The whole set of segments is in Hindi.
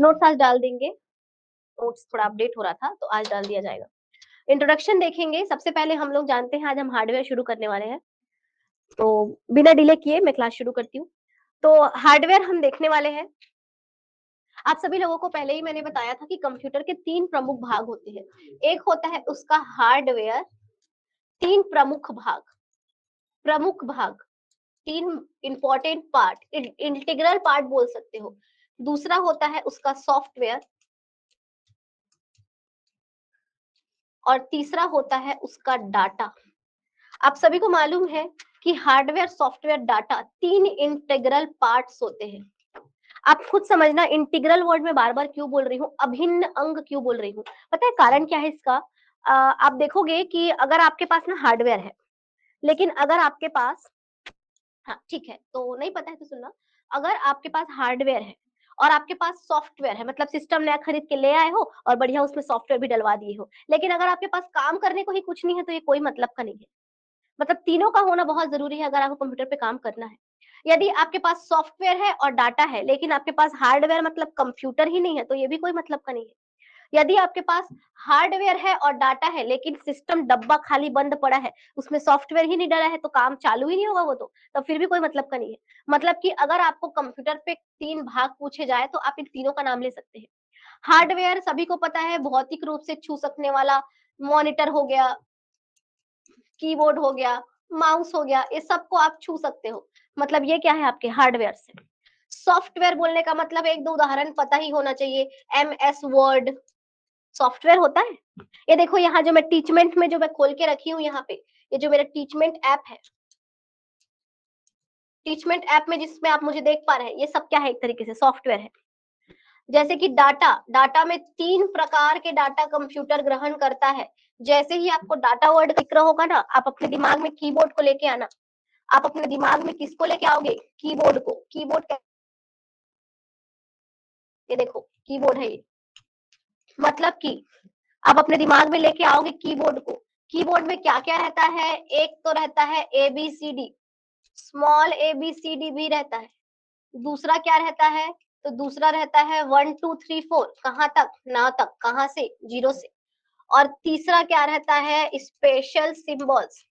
नोट्स आज डाल देंगे, नोट्स थोड़ा अपडेट हो रहा था तो आज डाल दिया जाएगा। इंट्रोडक्शन देखेंगे। सबसे पहले हम लोग जानते हैं आज हम हार्डवेयर शुरू करने वाले हैं, तो बिना डिले किए मैं क्लास शुरू करती हूँ। तो हार्डवेयर हम देखने वाले हैं। आप सभी लोगों को पहले ही मैंने बताया था कि कंप्यूटर के 3 प्रमुख भाग होते हैं। एक होता है उसका हार्डवेयर, 3 प्रमुख भाग, प्रमुख भाग, 3 इंपॉर्टेंट पार्ट, इंटीग्रल पार्ट बोल सकते हो। दूसरा होता है उसका सॉफ्टवेयर और तीसरा होता है उसका डाटा। आप सभी को मालूम है कि hardware, software, data 3 integral parts होते हैं। आप खुद समझना इंटीग्रल वर्ड में बार बार क्यों बोल रही हूँ, अभिन्न अंग क्यों बोल रही हूँ, पता है कारण क्या है इसका? आप देखोगे कि अगर आपके पास ना हार्डवेयर है, लेकिन अगर आपके पास, हाँ ठीक है, तो नहीं पता है तो सुनना, अगर आपके पास हार्डवेयर है और आपके पास सॉफ्टवेयर है, मतलब सिस्टम नया खरीद के ले आए हो और बढ़िया उसमें सॉफ्टवेयर भी डलवा दिए हो, लेकिन अगर आपके पास काम करने को ही कुछ नहीं है तो ये कोई मतलब का नहीं है। मतलब तीनों का होना बहुत जरूरी है अगर आपको कंप्यूटर पे काम करना है। यदि आपके पास सॉफ्टवेयर है और डाटा है लेकिन आपके पास हार्डवेयर मतलब कंप्यूटर ही नहीं है तो ये भी कोई मतलब का नहीं है। यदि आपके पास हार्डवेयर है और डाटा है लेकिन सिस्टम डब्बा खाली बंद पड़ा है, उसमें सॉफ्टवेयर ही नहीं डला है तो काम चालू ही नहीं होगा वो तो फिर भी कोई मतलब का नहीं है। मतलब कि अगर आपको कंप्यूटर पे 3 भाग पूछे जाए तो आप इन तीनों का नाम ले सकते हैं। हार्डवेयर सभी को पता है, भौतिक रूप से छू सकने वाला, मॉनिटर हो गया, कीबोर्ड हो गया, माउस हो गया, ये सबको आप छू सकते हो। मतलब ये क्या है आपके हार्डवेयर से। सॉफ्टवेयर बोलने का मतलब एक दो उदाहरण पता ही होना चाहिए। MS वर्ड सॉफ्टवेयर होता है। ये देखो यहाँ जो मैं टीचमेंट में जो मैं खोल के रखी हूँ यहाँ पे, ये जो मेरा टीचमेंट ऐप है, टीचमेंट ऐप में जिसमें आप मुझे देख पा रहे हैं, ये सब क्या है, एक तरीके से सॉफ्टवेयर है। जैसे कि डाटा, डाटा में 3 प्रकार के डाटा कंप्यूटर ग्रहण करता है। जैसे ही आपको डाटा वर्ड दिख रहा होगा ना, आप अपने दिमाग में कीबोर्ड को लेके आना। आप अपने दिमाग में किसको लेके आओगे? कीबोर्ड को। कीबोर्ड, ये देखो कीबोर्ड है ये। मतलब कि आप अपने दिमाग में लेके आओगे कीबोर्ड को। कीबोर्ड में क्या क्या रहता है? एक तो रहता है ABCD, स्मॉल ABCD भी रहता है। दूसरा क्या रहता है? तो दूसरा रहता है 1 2 3 4, कहाँ तक? ना तक, कहाँ से? 0 से। और तीसरा क्या रहता है? स्पेशल सिंबल्स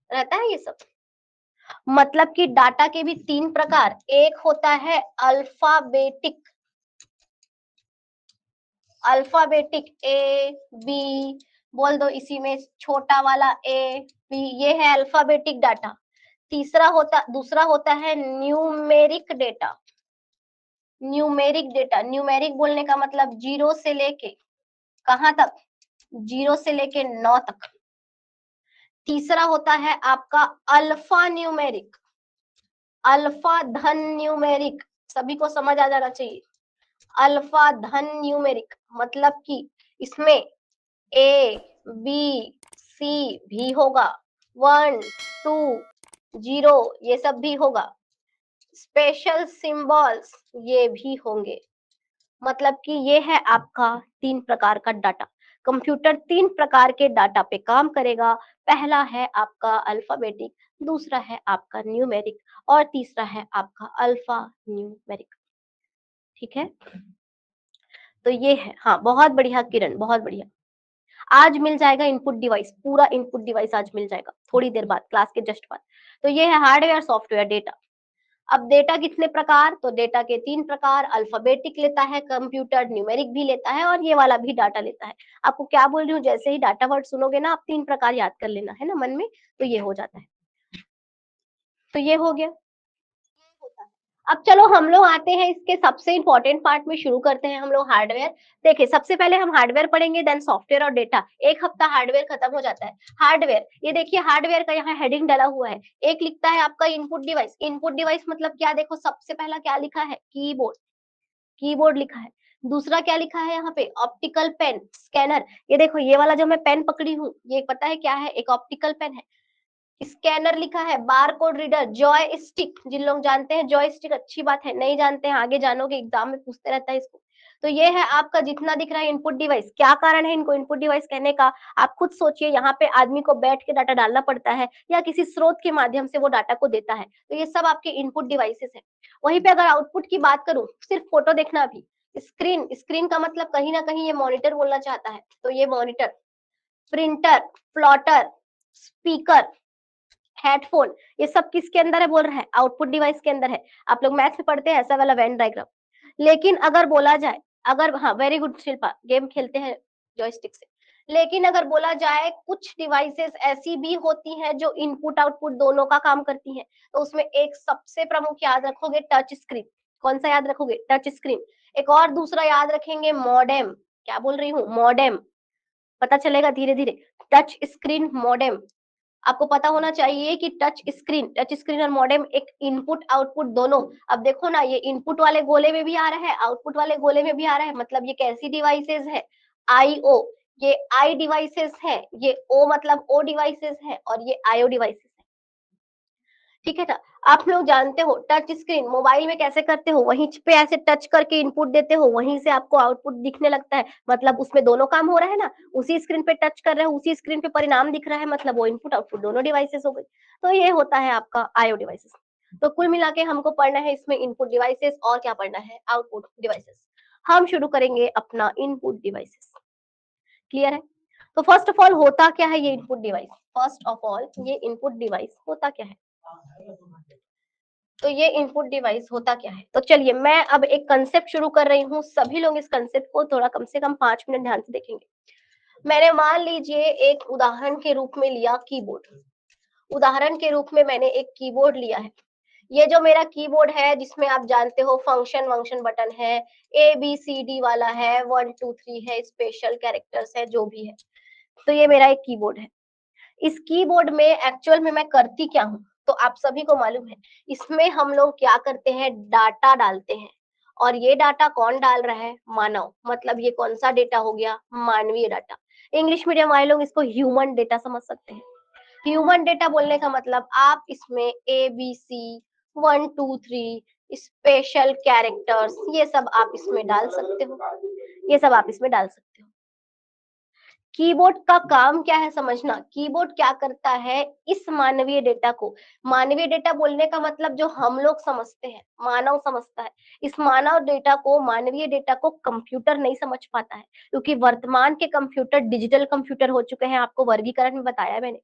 रहता है ये सब। मतलब कि डाटा के भी 3 प्रकार, एक होता है अल्फाबेटिक, अल्फाबेटिक A B, बोल दो इसी में छोटा वाला A B, ये है अल्फाबेटिक डाटा। दूसरा होता है numeric data. Numeric data, numeric बोलने का मतलब 0 से लेके कहाँ तक? 0 से लेके 9 तक। तीसरा होता है आपका अल्फा न्यूमेरिक, अल्फा धन न्यूमेरिक, सभी को समझ आ जाना चाहिए। अल्फा धन न्यूमेरिक मतलब कि इसमें ABC भी होगा, 1 2 0 ये सब भी होगा, स्पेशल सिंबल्स ये भी होंगे। मतलब कि ये है आपका 3 प्रकार का डाटा। कंप्यूटर 3 प्रकार के डाटा पे काम करेगा। पहला है आपका अल्फाबेटिक, दूसरा है आपका न्यूमेरिक और तीसरा है आपका अल्फा न्यूमेरिक। ठीक है, तो ये है। हाँ बहुत बढ़िया किरण, बहुत बढ़िया। आज मिल जाएगा इनपुट डिवाइस, पूरा इनपुट डिवाइस आज मिल जाएगा थोड़ी देर बाद, क्लास के जस्ट बाद। तो ये है हार्डवेयर, सॉफ्टवेयर, डेटा। अब डेटा कितने प्रकार? तो डेटा के 3 प्रकार, अल्फाबेटिक लेता है कंप्यूटर, न्यूमेरिक भी लेता है और ये वाला भी डाटा लेता है। आपको क्या बोल रही हूँ, जैसे ही डाटा वर्ड सुनोगे ना आप 3 प्रकार याद कर लेना है ना मन में, तो ये हो जाता है। तो ये हो गया। अब चलो हम लोग आते हैं इसके सबसे इंपॉर्टेंट पार्ट में, शुरू करते हैं हम लोग हार्डवेयर। देखिए सबसे पहले हम हार्डवेयर पढ़ेंगे, देन सॉफ्टवेयर और डेटा। एक हफ्ता हार्डवेयर खत्म हो जाता है। हार्डवेयर, ये देखिए हार्डवेयर का यहाँ हेडिंग डला हुआ है। एक लिखता है आपका इनपुट डिवाइस। इनपुट डिवाइस मतलब क्या? देखो सबसे पहला क्या लिखा है? कीबोर्ड, कीबोर्ड लिखा है। दूसरा क्या लिखा है यहाँ पे? Optical pen, scanner. ये देखो ये वाला जो मैं पेन पकड़ी हूँ, ये पता है क्या है? एक ऑप्टिकल पेन है। स्कैनर लिखा है, bar code reader, joystick, जिन लोग जानते हैं जॉय स्टिक अच्छी बात है, नहीं जानते हैं आगे जानोगे, एग्जाम में पूछते रहता है इसको। तो ये है आपका जितना दिख रहा है इनपुट डिवाइस। क्या कारण है इनको इनपुट डिवाइस कहने का? आप खुद सोचिए, यहाँ पे आदमी को बैठ के डाटा डालना पड़ता है या किसी स्रोत के माध्यम से वो डाटा को देता है, तो ये सब आपके इनपुट डिवाइसेस है। वहीं पे अगर आउटपुट की बात करूं, सिर्फ फोटो देखना, अभी स्क्रीन, स्क्रीन का मतलब कहीं ना कहीं ये मॉनिटर बोलना चाहता है, तो ये monitor, printer, plotter, speaker, headphone, ये सब किसके अंदर है बोल रहा है, आउटपुट डिवाइस के अंदर है। आप लोग मैथ्स में पढ़ते हैं ऐसा वाला वेन डायग्राम। लेकिन अगर बोला जाए, अगर, हाँ वेरी गुड शिल्पा, गेम खेलते हैं जॉयस्टिक से। लेकिन अगर बोला जाए कुछ डिवाइसेस ऐसी भी होती हैं जो इनपुट आउटपुट दोनों का काम करती हैं, तो उसमें एक सबसे प्रमुख याद रखोगे टच स्क्रीन। कौन सा याद रखोगे, टच स्क्रीन। एक और दूसरा याद रखेंगे मॉडेम, क्या बोल रही हूँ, मॉडेम, पता चलेगा धीरे धीरे, टच स्क्रीन मॉडेम। आपको पता होना चाहिए कि टच स्क्रीन और मॉडेम एक इनपुट आउटपुट दोनों। अब देखो ना, ये इनपुट वाले गोले में भी आ रहा है, आउटपुट वाले गोले में भी आ रहा है, मतलब ये कैसी डिवाइसेस है, आईओ, ये आई डिवाइसेस है, ये ओ मतलब ओ डिवाइसेस है, और ये आईओ डिवाइसेस है। ठीक है ना। आप लोग जानते हो टच स्क्रीन मोबाइल में कैसे करते हो, वहीं पे ऐसे टच करके इनपुट देते हो, वहीं से आपको आउटपुट दिखने लगता है, मतलब उसमें दोनों काम हो रहा है ना, उसी स्क्रीन पे टच कर रहे हो, उसी स्क्रीन पे परिणाम दिख रहा है, मतलब वो इनपुट आउटपुट दोनों डिवाइसेस हो गई। तो ये होता है आपका आईओ डिवाइसेस। तो कुल मिला के हमको पढ़ना है इसमें इनपुट डिवाइसेस और क्या पढ़ना है, आउटपुट डिवाइसेस। हम शुरू करेंगे अपना इनपुट डिवाइसेस। क्लियर है। तो फर्स्ट ऑफ ऑल होता क्या है ये input device, first of all ये इनपुट डिवाइस होता क्या है, तो ये इनपुट डिवाइस होता क्या है। तो चलिए मैं अब एक कंसेप्ट शुरू कर रही हूँ, सभी लोग इस कंसेप्ट को थोड़ा कम से कम 5 मिनट ध्यान से देखेंगे। मैंने मान लीजिए एक उदाहरण के रूप में लिया कीबोर्ड, उदाहरण के रूप में मैंने एक कीबोर्ड लिया है। ये जो मेरा कीबोर्ड है जिसमें आप जानते हो फंक्शन वंक्शन बटन है, ए बी सी डी वाला है, 1 2 3 है, स्पेशल कैरेक्टर्स है, जो भी है, तो ये मेरा एक कीबोर्ड है। इस कीबोर्ड में एक्चुअल में मैं करती क्या हूँ, तो आप सभी को मालूम है, इसमें हम लोग क्या करते हैं, डाटा डालते हैं। और ये डाटा कौन डाल रहा है, मानव, मतलब ये कौन सा डेटा हो गया, मानवीय डाटा। इंग्लिश मीडियम वाले लोग इसको ह्यूमन डेटा समझ सकते हैं। ह्यूमन डेटा बोलने का मतलब आप इसमें A B C 1 2 3 special characters, ये सब आप इसमें डाल सकते हो, ये सब आप इसमें डाल सकते हो। कीबोर्ड का काम क्या है समझना, कीबोर्ड क्या करता है, इस मानवीय डेटा को, मानवीय डेटा बोलने का मतलब जो हम लोग समझते हैं, मानव समझता है, इस मानव डेटा को, मानवीय डेटा को कंप्यूटर नहीं समझ पाता है, क्योंकि वर्तमान के कंप्यूटर डिजिटल कंप्यूटर हो चुके हैं। आपको वर्गीकरण में बताया मैंने,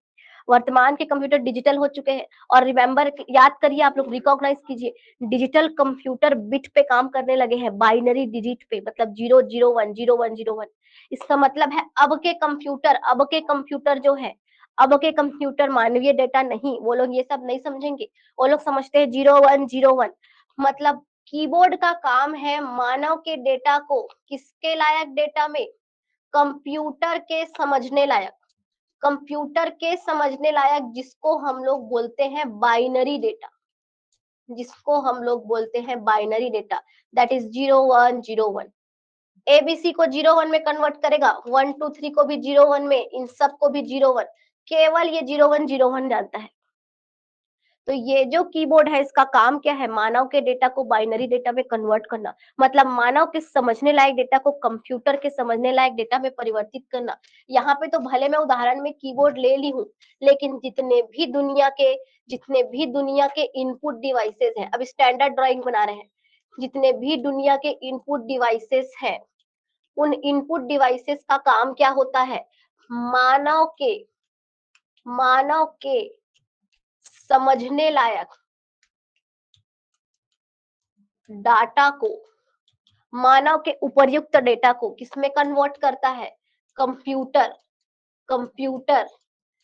वर्तमान के कंप्यूटर डिजिटल हो चुके हैं। और रिमेंबर, याद करिए, आप लोग रिकॉग्नाइज कीजिए, डिजिटल कंप्यूटर बिट पे काम करने लगे हैं, बाइनरी डिजिट पे, मतलब 0 0 1 0 1 0 1। इसका मतलब है अब के कंप्यूटर जो है, अब के कंप्यूटर मानवीय डेटा नहीं, वो लोग ये सब नहीं समझेंगे। वो लोग समझते हैं 0 1 0 1, मतलब कीबोर्ड का काम है मानव के डेटा को, किसके लायक डेटा में, कंप्यूटर के समझने लायक, कंप्यूटर के समझने लायक, जिसको हम लोग बोलते हैं बाइनरी डेटा, जिसको हम लोग बोलते हैं binary data, that is 0 1 0 1। ABC को 0 1 में कन्वर्ट करेगा, 1 2 3 को भी 0 1 में, इन सब को भी 0 1, केवल ये 0 1 0 1 जानता है। तो ये जो कीबोर्ड है इसका काम क्या है, मानव के डेटा को बाइनरी डेटा में कन्वर्ट करना, मतलब मानव के समझने लायक डेटा को कंप्यूटर के समझने लायक डेटा में परिवर्तित करना। यहाँ पे तो भले मैं उदाहरण में कीबोर्ड ले ली हूँ, लेकिन जितने भी दुनिया के इनपुट डिवाइसेस हैं, अब स्टैंडर्ड ड्राइंग बना रहे हैं, जितने भी दुनिया के इनपुट डिवाइसेस हैं, उन इनपुट डिवाइसेस का काम क्या होता है, मानव के समझने लायक डाटा को, मानव के उपर्युक्त डेटा को किसमें कन्वर्ट करता है, कंप्यूटर, कंप्यूटर,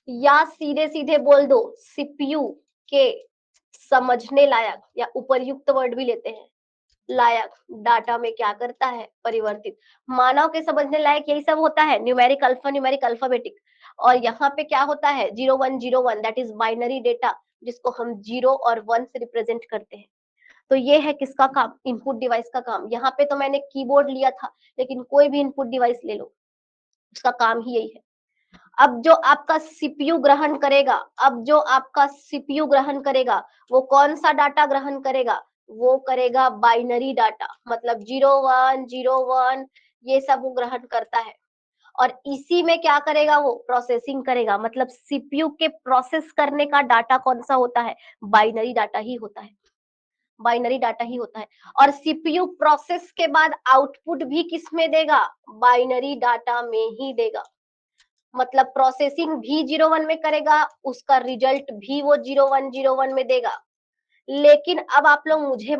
या सीधे सीधे बोल दो सीपीयू के समझने लायक, या उपर्युक्त वर्ड भी लेते हैं, लायक डाटा में क्या करता है, परिवर्तित। मानव के समझने लायक यही सब होता है, न्यूमेरिक अल्फा न्यूमेरिक अल्फाबेटिक। और यहाँ पे क्या होता है, 0 1 0 1, दैट इज बाइनरी डेटा, जिसको हम 0 और 1 से रिप्रेजेंट करते हैं। तो ये है किसका काम, इनपुट डिवाइस का काम। यहाँ पे तो मैंने कीबोर्ड लिया था, लेकिन कोई भी इनपुट डिवाइस ले लो, उसका काम ही यही है। अब जो आपका सीपीयू ग्रहण करेगा, अब जो आपका सीपीयू ग्रहण करेगा, वो कौन सा डाटा ग्रहण करेगा, वो करेगा बाइनरी डाटा, मतलब 0 1 0 1, ये सब वो ग्रहण करता है। और इसी में क्या करेगा, वो प्रोसेसिंग करेगा, मतलब सीपीयू के प्रोसेस करने का डाटा कौन सा होता है, बाइनरी डाटा ही होता है। बाइनरी डाटा ही होता है। और सीपीयू प्रोसेस के बाद आउटपुट भी किस में देगा, बाइनरी डाटा में ही देगा। मतलब प्रोसेसिंग भी 01 में करेगा, उसका रिजल्ट भी वो 0101 में देगा। लेकिन अब आप लोग मुझे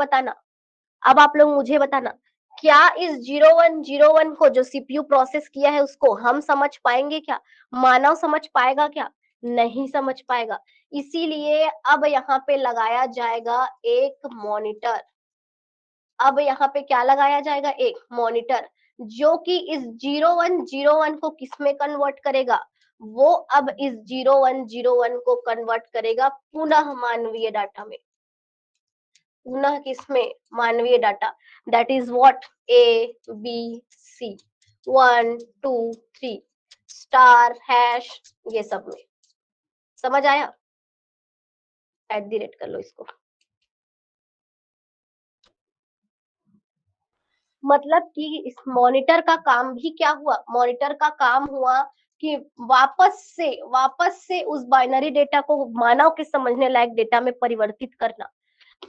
बताना, क्या इस 0101 को जो सीपीयू प्रोसेस किया है उसको हम समझ पाएंगे क्या, मानव समझ पाएगा क्या, नहीं समझ पाएगा। इसीलिए अब यहाँ पे लगाया जाएगा एक मॉनिटर। अब यहाँ पे क्या लगाया जाएगा, एक मॉनिटर, जो कि इस 0101 को किस में कन्वर्ट करेगा, वो अब इस 0101 को कन्वर्ट करेगा पुनः मानवीय डाटा में, पुनः किसमें, मानवीय डाटा। That is what, A B C, 1 2 3 star hash, ये सब में। समझ आया, @ कर लो इसको। मतलब कि इस मॉनिटर का काम भी क्या हुआ, मॉनिटर का काम हुआ कि वापस से उस बाइनरी डेटा को मानव के समझने लायक डेटा में परिवर्तित करना।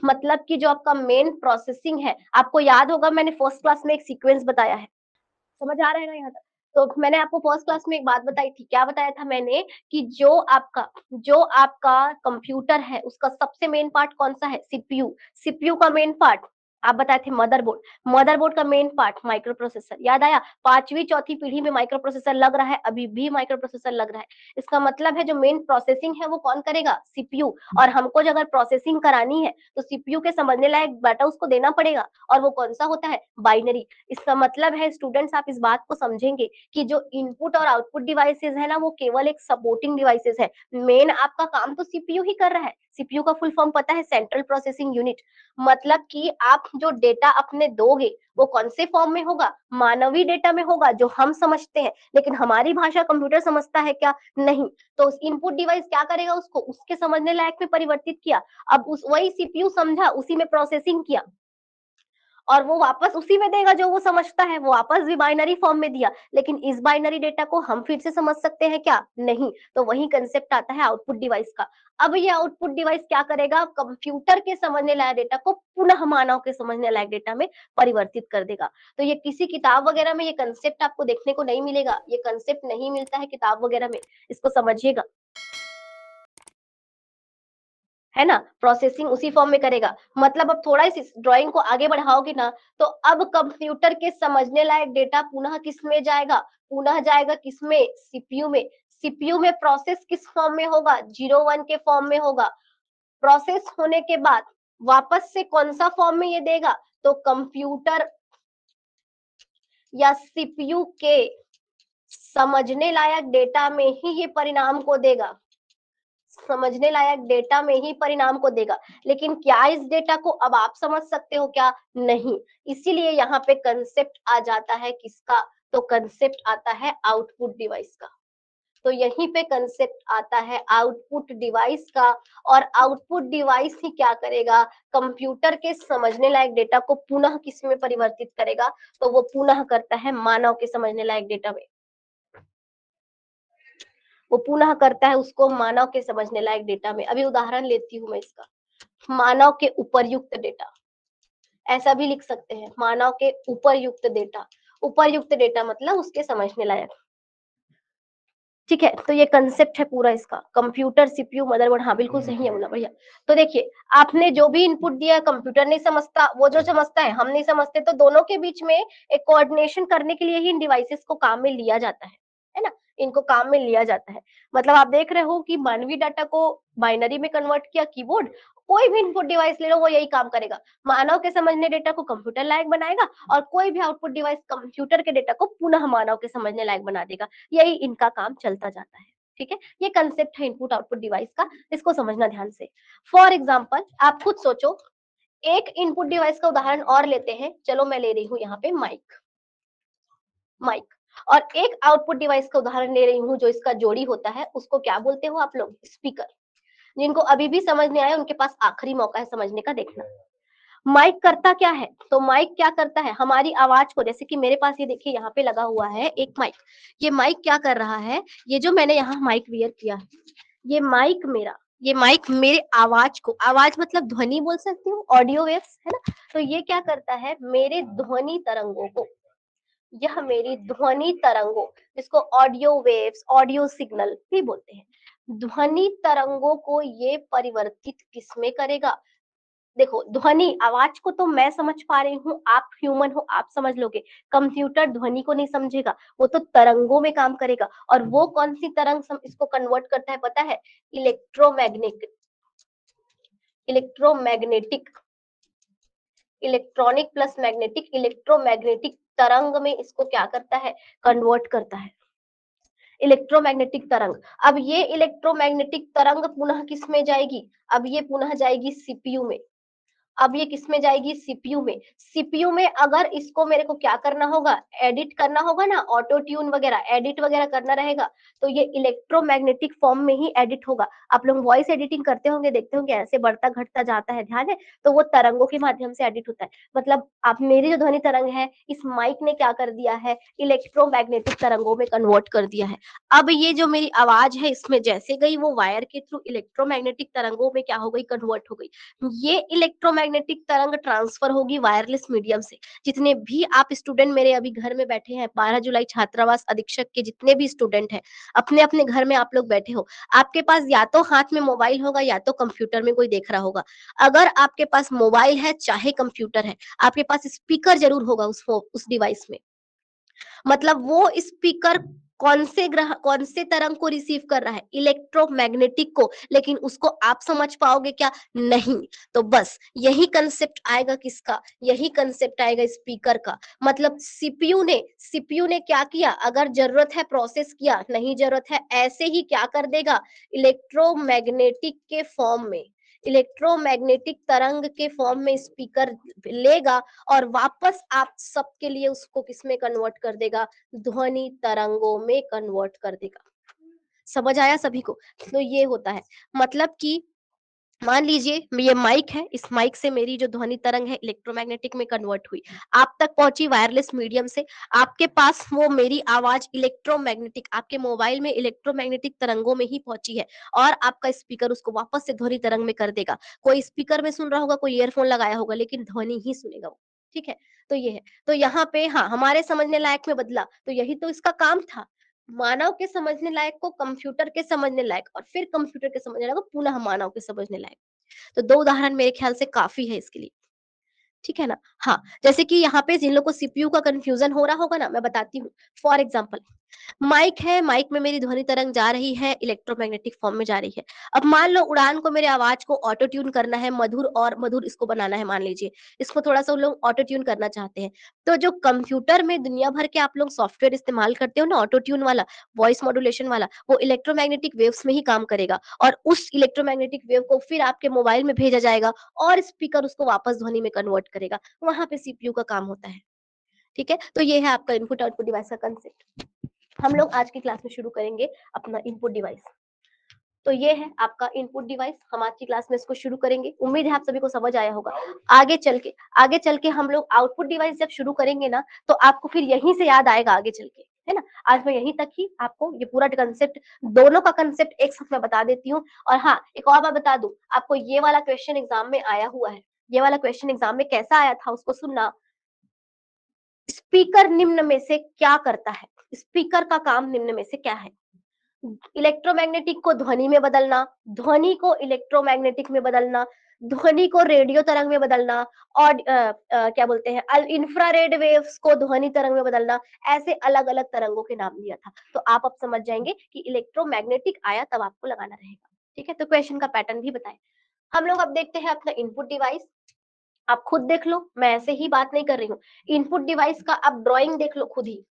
मतलब कि जो आपका मेन प्रोसेसिंग है, आपको याद होगा मैंने फर्स्ट क्लास में एक सीक्वेंस बताया है, समझ आ रहा है ना यहाँ तक। तो मैंने आपको फर्स्ट क्लास में एक बात बताई थी, क्या बताया था मैंने, कि जो आपका कंप्यूटर है उसका सबसे मेन पार्ट कौन सा है, सीपीयू। सीपीयू का मेन पार्ट आप बताए थे मदरबोर्ड, मदरबोर्ड का मेन पार्ट माइक्रो प्रोसेसर। याद आया, पांचवी चौथी पीढ़ी में माइक्रो प्रोसेसर लग रहा है, अभी भी माइक्रो प्रोसेसर लग रहा है। इसका मतलब है जो मेन प्रोसेसिंग है वो कौन करेगा, सीपीयू। और हमको जो अगर प्रोसेसिंग करानी है तो सीपीयू के समझने लायक डाटा उसको देना पड़ेगा, और वो कौन सा होता है, बाइनरी। इसका मतलब है स्टूडेंट्स, आप इस बात को समझेंगे कि जो इनपुट और आउटपुट डिवाइसेस है ना, वो केवल एक सपोर्टिंग डिवाइसेस है। मेन आपका काम तो सीपीयू ही कर रहा है। सीपीयू का फुल फॉर्म पता है, सेंट्रल प्रोसेसिंग यूनिट। मतलब कि आप जो डेटा अपने दोगे वो कौन से फॉर्म में होगा, मानवी डेटा में होगा जो हम समझते हैं। लेकिन हमारी भाषा कंप्यूटर समझता है क्या, नहीं। तो इनपुट डिवाइस क्या करेगा, उसको उसके समझने लायक में परिवर्तित किया। अब उस वही सीपीयू समझा, उसी में प्रोसेसिंग किया, और वो वापस उसी में देगा जो वो समझता है, वो वापस भी बाइनरी फॉर्म में दिया। लेकिन इस बाइनरी डेटा को हम फिर से समझ सकते हैं क्या, नहीं। तो वही कंसेप्ट आता है आउटपुट डिवाइस का। अब ये आउटपुट डिवाइस क्या करेगा, कंप्यूटर के समझने लायक डेटा को पुनः मानव के समझने लायक डेटा में परिवर्तित कर देगा। तो ये किसी किताब वगैरह में ये कंसेप्ट आपको देखने को नहीं मिलेगा, ये कंसेप्ट नहीं मिलता है किताब वगैरह में, इसको समझिएगा, है ना। प्रोसेसिंग उसी फॉर्म में करेगा। मतलब अब थोड़ा इस ड्राइंग को आगे बढ़ाओगे ना, तो अब कंप्यूटर के समझने लायक डेटा पुनः किस में जाएगा, पुनः जाएगा किसमें, सीपीयू में। सीपीयू में प्रोसेस किस फॉर्म में होगा, 01 के फॉर्म में होगा। प्रोसेस होने के बाद वापस से कौन सा फॉर्म में ये देगा, तो कंप्यूटर या सीपीयू के समझने लायक डेटा में ही ये परिणाम को देगा, समझने लायक डेटा में ही परिणाम को देगा। लेकिन क्या इस डेटा को अब आप समझ सकते हो क्या, नहीं। इसीलिए यहाँ पे कंसेप्ट आ जाता है किसका, तो कंसेप्ट आता है आउटपुट डिवाइस का। तो यहीं पे कंसेप्ट आता है आउटपुट डिवाइस का। और आउटपुट डिवाइस ही क्या करेगा, कंप्यूटर के समझने लायक डेटा को पुनः किस में परिवर्तित करेगा, तो वो पुनः करता है मानव के समझने लायक डेटा में। वो पुनः करता है उसको मानव के समझने लायक डेटा में। अभी उदाहरण लेती हूँ मैं इसका, मानव के उपरयुक्त डेटा, ऐसा भी लिख सकते हैं, मानव के उपरयुक्त डेटा। उपरयुक्त डेटा मतलब उसके समझने लायक, ठीक है। तो ये कंसेप्ट है पूरा इसका, कंप्यूटर, सीपीयू, मदरबोर्ड। हाँ बिल्कुल सही है बोला भैया। तो देखिए, आपने जो भी इनपुट दिया है कंप्यूटर नहीं समझता, वो जो समझता है हम नहीं समझते, तो दोनों के बीच में एक कोऑर्डिनेशन करने के लिए ही इन डिवाइसेस को काम में लिया जाता है ना। इनको काम में लिया जाता है। मतलब आप देख रहे हो कि मानवीय डाटा को बाइनरी में कन्वर्ट किया कीबोर्ड, कोई भी इनपुट डिवाइस ले लो वो यही काम करेगा। मानव के समझने डेटा को कंप्यूटर लायक बनाएगा, और कोई भी आउटपुट डिवाइस कंप्यूटर के डेटा को पुनः मानव के समझने लायक बना देगा। यही इनका काम चलता जाता है, ठीक है। ये कंसेप्ट है इनपुट आउटपुट डिवाइस का, इसको समझना ध्यान से। फॉर एग्जाम्पल आप खुद सोचो, एक इनपुट डिवाइस का उदाहरण और लेते हैं। चलो मैं ले रही हूँ यहाँ पे माइक, माइक। और एक आउटपुट डिवाइस का उदाहरण ले रही हूँ जो इसका जोड़ी होता है, उसको क्या बोलते हो आप लोग, स्पीकर। जिनको अभी भी समझ नहीं आया उनके पास आखिरी मौका है समझने का, देखना। माइक करता क्या है, तो माइक क्या करता है, हमारी आवाज को, जैसे कि मेरे पास ये देखिए यहाँ पे लगा हुआ है एक माइक। ये माइक क्या कर रहा है, ये जो मैंने यहाँ माइक वियर किया है, ये माइक मेरा ये माइक मेरे आवाज को, आवाज मतलब ध्वनि बोल सकती हूँ, ऑडियो वेव्स है ना, तो ये क्या करता है, मेरे ध्वनि तरंगों को, यह मेरी ध्वनि तरंगों, जिसको ऑडियो वेव्स, ऑडियो सिग्नल भी बोलते हैं, ध्वनि तरंगों को ये परिवर्तित किसमें करेगा। देखो, ध्वनि आवाज को तो मैं समझ पा रही हूँ, आप ह्यूमन हो, आप समझ लोगे, कंप्यूटर ध्वनि को नहीं समझेगा, वो तो तरंगों में काम करेगा। और वो कौन सी तरंग इसको कन्वर्ट करता है पता है, electromagnetic, electromagnetic, electronic plus magnetic, electromagnetic तरंग में इसको क्या करता है, कन्वर्ट करता है, इलेक्ट्रोमैग्नेटिक तरंग। अब ये इलेक्ट्रोमैग्नेटिक तरंग पुनः किस में जाएगी, अब ये पुनः जाएगी सीपीयू में, अब ये किसमें जाएगी, सीपीयू में। सीपीयू में अगर इसको मेरे को क्या करना होगा, एडिट करना होगा ना, ऑटो ट्यून वगैरह एडिट वगैरह करना रहेगा, तो ये इलेक्ट्रोमैग्नेटिक फॉर्म में ही एडिट होगा। आप लोग वॉइस एडिटिंग करते होंगे, देखते होंगे ऐसे बढ़ता घटता जाता है, ध्यान है, तो वो तरंगों के माध्यम से एडिट होता है। मतलब आप, मेरी जो ध्वनि तरंग है, इस माइक ने क्या कर दिया है, इलेक्ट्रोमैग्नेटिक तरंगों में कन्वर्ट कर दिया है। अब ये जो मेरी आवाज है, इसमें जैसे गई वो वायर के थ्रू इलेक्ट्रोमैग्नेटिक तरंगों में क्या हो गई, कन्वर्ट हो गई। ये इलेक्ट्रोमैग्नेटिक तरंग ट्रांसफर होगी वायरलेस मीडियम से। जितने भी आप स्टूडेंट मेरे अभी घर में बैठे हैं, 12 जुलाई छात्रावास अधीक्षक के जितने भी स्टूडेंट हैं, अपने अपने घर में आप लोग बैठे हो, आपके पास या तो हाथ में मोबाइल होगा या तो कंप्यूटर में कोई देख रहा होगा। अगर आपके पास मोबाइल है चाहे कंप्यूटर है, आपके पास स्पीकर जरूर होगा उस डिवाइस में। मतलब वो स्पीकर कौन से ग्रह, कौन से तरंग को रिसीव कर रहा है, इलेक्ट्रोमैग्नेटिक को, लेकिन उसको आप समझ पाओगे क्या, नहीं। तो बस यही कंसेप्ट आएगा किसका, यही कंसेप्ट आएगा स्पीकर का। मतलब सीपीयू ने क्या किया, अगर जरूरत है प्रोसेस किया, नहीं जरूरत है ऐसे ही क्या कर देगा, इलेक्ट्रोमैग्नेटिक के फॉर्म में, इलेक्ट्रोमैग्नेटिक तरंग के फॉर्म में स्पीकर लेगा और वापस आप सबके लिए उसको किसमें कन्वर्ट कर देगा, ध्वनि तरंगों में कन्वर्ट कर देगा। समझ आया सभी को। तो ये होता है, मतलब कि मान लीजिए ये माइक है, इस माइक से मेरी जो ध्वनि तरंग है इलेक्ट्रोमैग्नेटिक में कन्वर्ट हुई, आप तक पहुंची वायरलेस मीडियम से, आपके पास वो मेरी आवाज इलेक्ट्रोमैग्नेटिक, आपके मोबाइल में इलेक्ट्रोमैग्नेटिक तरंगों में ही पहुंची है, और आपका स्पीकर उसको वापस से ध्वनि तरंग में कर देगा। कोई स्पीकर में सुन रहा होगा, कोई ईयरफोन लगाया होगा, लेकिन ध्वनि ही सुनेगा वो। ठीक है, तो ये है। तो यहाँ पे हाँ, हमारे समझने लायक में बदला, तो यही तो इसका काम था, मानव के समझने लायक को कंप्यूटर के समझने लायक, और फिर कंप्यूटर के समझने लायक को पुनः मानव के समझने लायक। तो 2 उदाहरण मेरे ख्याल से काफ़ी है इसके लिए, ठीक है ना? हाँ, जैसे कि यहाँ पे जिन लोग को सीपीयू का कन्फ्यूज़न हो रहा होगा ना, मैं बताती हूँ। फॉर एग्ज़ाम्पल, माइक है, माइक में मेरी ध्वनि तरंग जा रही है, इलेक्ट्रोमैग्नेटिक फॉर्म में जा रही है। अब मान लो उड़ान को, मेरे आवाज़ को ऑटो ट्यून करना है, मधुर और मधुर इसको बनाना है, मान लीजिए। इसको थोड़ा-सा उन लोग ऑटो ट्यून करना चाहते हैं। तो जो कंप्यूटर में दुनिया भर के आप लोग सॉफ्टवेयर इस्तेमाल करते हो ना, ऑटो ट्यून वाला, वॉइस मॉड्यूलेशन वाला, वो इलेक्ट्रोमैग्नेटिक वेव्स में ही काम करेगा, और उस इलेक्ट्रोमैग्नेटिक वेव को फिर आपके मोबाइल में भेजा जाएगा, और स्पीकर उसको वापस ध्वनि में कन्वर्ट करेगा। वहाँ पे सीपीयू का काम होता है। ठीक है? तो ये है आपका इनपुट आउटपुट डिवाइस का कंसेप्ट। हम लोग आज की क्लास में शुरू करेंगे अपना इनपुट डिवाइस। तो ये है आपका इनपुट डिवाइस, हम आज की क्लास में इसको शुरू करेंगे। उम्मीद है आप सभी को समझ आया होगा। आगे चल के हम लोग आउटपुट डिवाइस जब शुरू करेंगे ना, तो आपको फिर यहीं से याद आएगा आगे चल के, है ना? आज मैं यहीं तक ही आपको ये पूरा कंसेप्ट, दोनों का कंसेप्ट एक साथ में बता देती हूँ। और हाँ, एक और बात बता दूं, आपको ये वाला क्वेश्चन एग्जाम में आया हुआ है। ये वाला क्वेश्चन एग्जाम में कैसा आया था उसको सुनना। स्पीकर निम्न में से क्या करता है? स्पीकर का काम निम्न में से क्या है? इलेक्ट्रोमैग्नेटिक को ध्वनि में बदलना, ध्वनि को इलेक्ट्रोमैग्नेटिक में बदलना, ध्वनि को रेडियो तरंग में बदलना, और क्या बोलते हैं, इंफ्रारेड वेव्स को ध्वनि तरंग में बदलना। ऐसे अलग अलग तरंगों के नाम दिया था। तो आप अब समझ जाएंगे कि इलेक्ट्रोमैग्नेटिक आया तब आपको लगाना रहेगा। ठीक है, तो क्वेश्चन का पैटर्न भी बताएं। हम लोग अब देखते हैं अपना इनपुट डिवाइस। आप खुद देख लो, मैं ऐसे ही बात नहीं कर रही हूँ। इनपुट डिवाइस का आप ड्रॉइंग देख लो खुद ही,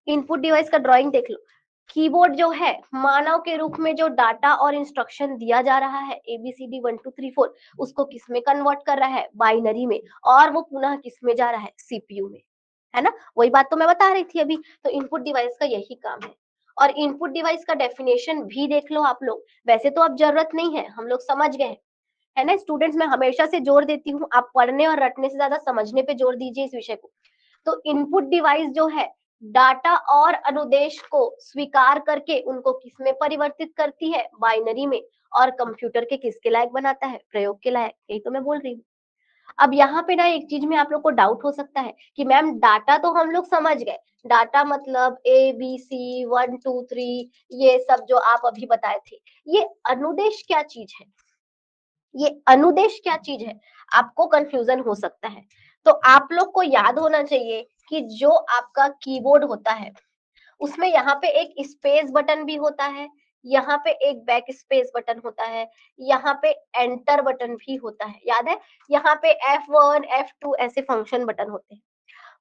इनपुट डिवाइस का ड्राइंग देख लो। कीबोर्ड जो है, मानव के रूप में जो डाटा और इंस्ट्रक्शन दिया जा रहा है, ABCD 1 2 3 4, उसको किस में कन्वर्ट कर रहा है, बाइनरी में, और वो पुनः किस में जा रहा है, सीपीयू में, है ना? वही बात तो मैं बता रही थी अभी। तो इनपुट डिवाइस का यही काम है। और इनपुट डिवाइस का डेफिनेशन भी देख लो आप लोग। वैसे तो अब जरूरत नहीं है, हम लोग समझ गए, है ना स्टूडेंट्स? मैं हमेशा से जोर देती हूँ, आप पढ़ने और रटने से ज्यादा समझने पे जोर दीजिए इस विषय को। तो इनपुट डिवाइस जो है, डाटा और अनुदेश को स्वीकार करके उनको किसमें परिवर्तित करती है, बाइनरी में, और कंप्यूटर के किसके लायक बनाता है? प्रयोग के लायक। यही तो मैं बोल रही हूँ। अब यहाँ पे ना एक चीज में आप लोग को डाउट हो सकता है कि मैम डाटा तो हम लोग समझ गए, डाटा मतलब ए बी सी 1 2 3 ये सब जो आप अभी बताए थे, ये अनुदेश क्या चीज है? ये अनुदेश क्या चीज है? आपको कंफ्यूजन हो सकता है। तो आप लोग को याद होना चाहिए कि जो आपका कीबोर्ड होता है उसमें यहाँ पे एक स्पेस बटन भी होता है, यहाँ पे एक बैक स्पेस बटन होता है, यहाँ पे एंटर बटन भी होता है, याद है? यहाँ पे F1 F2 ऐसे फंक्शन बटन होते हैं।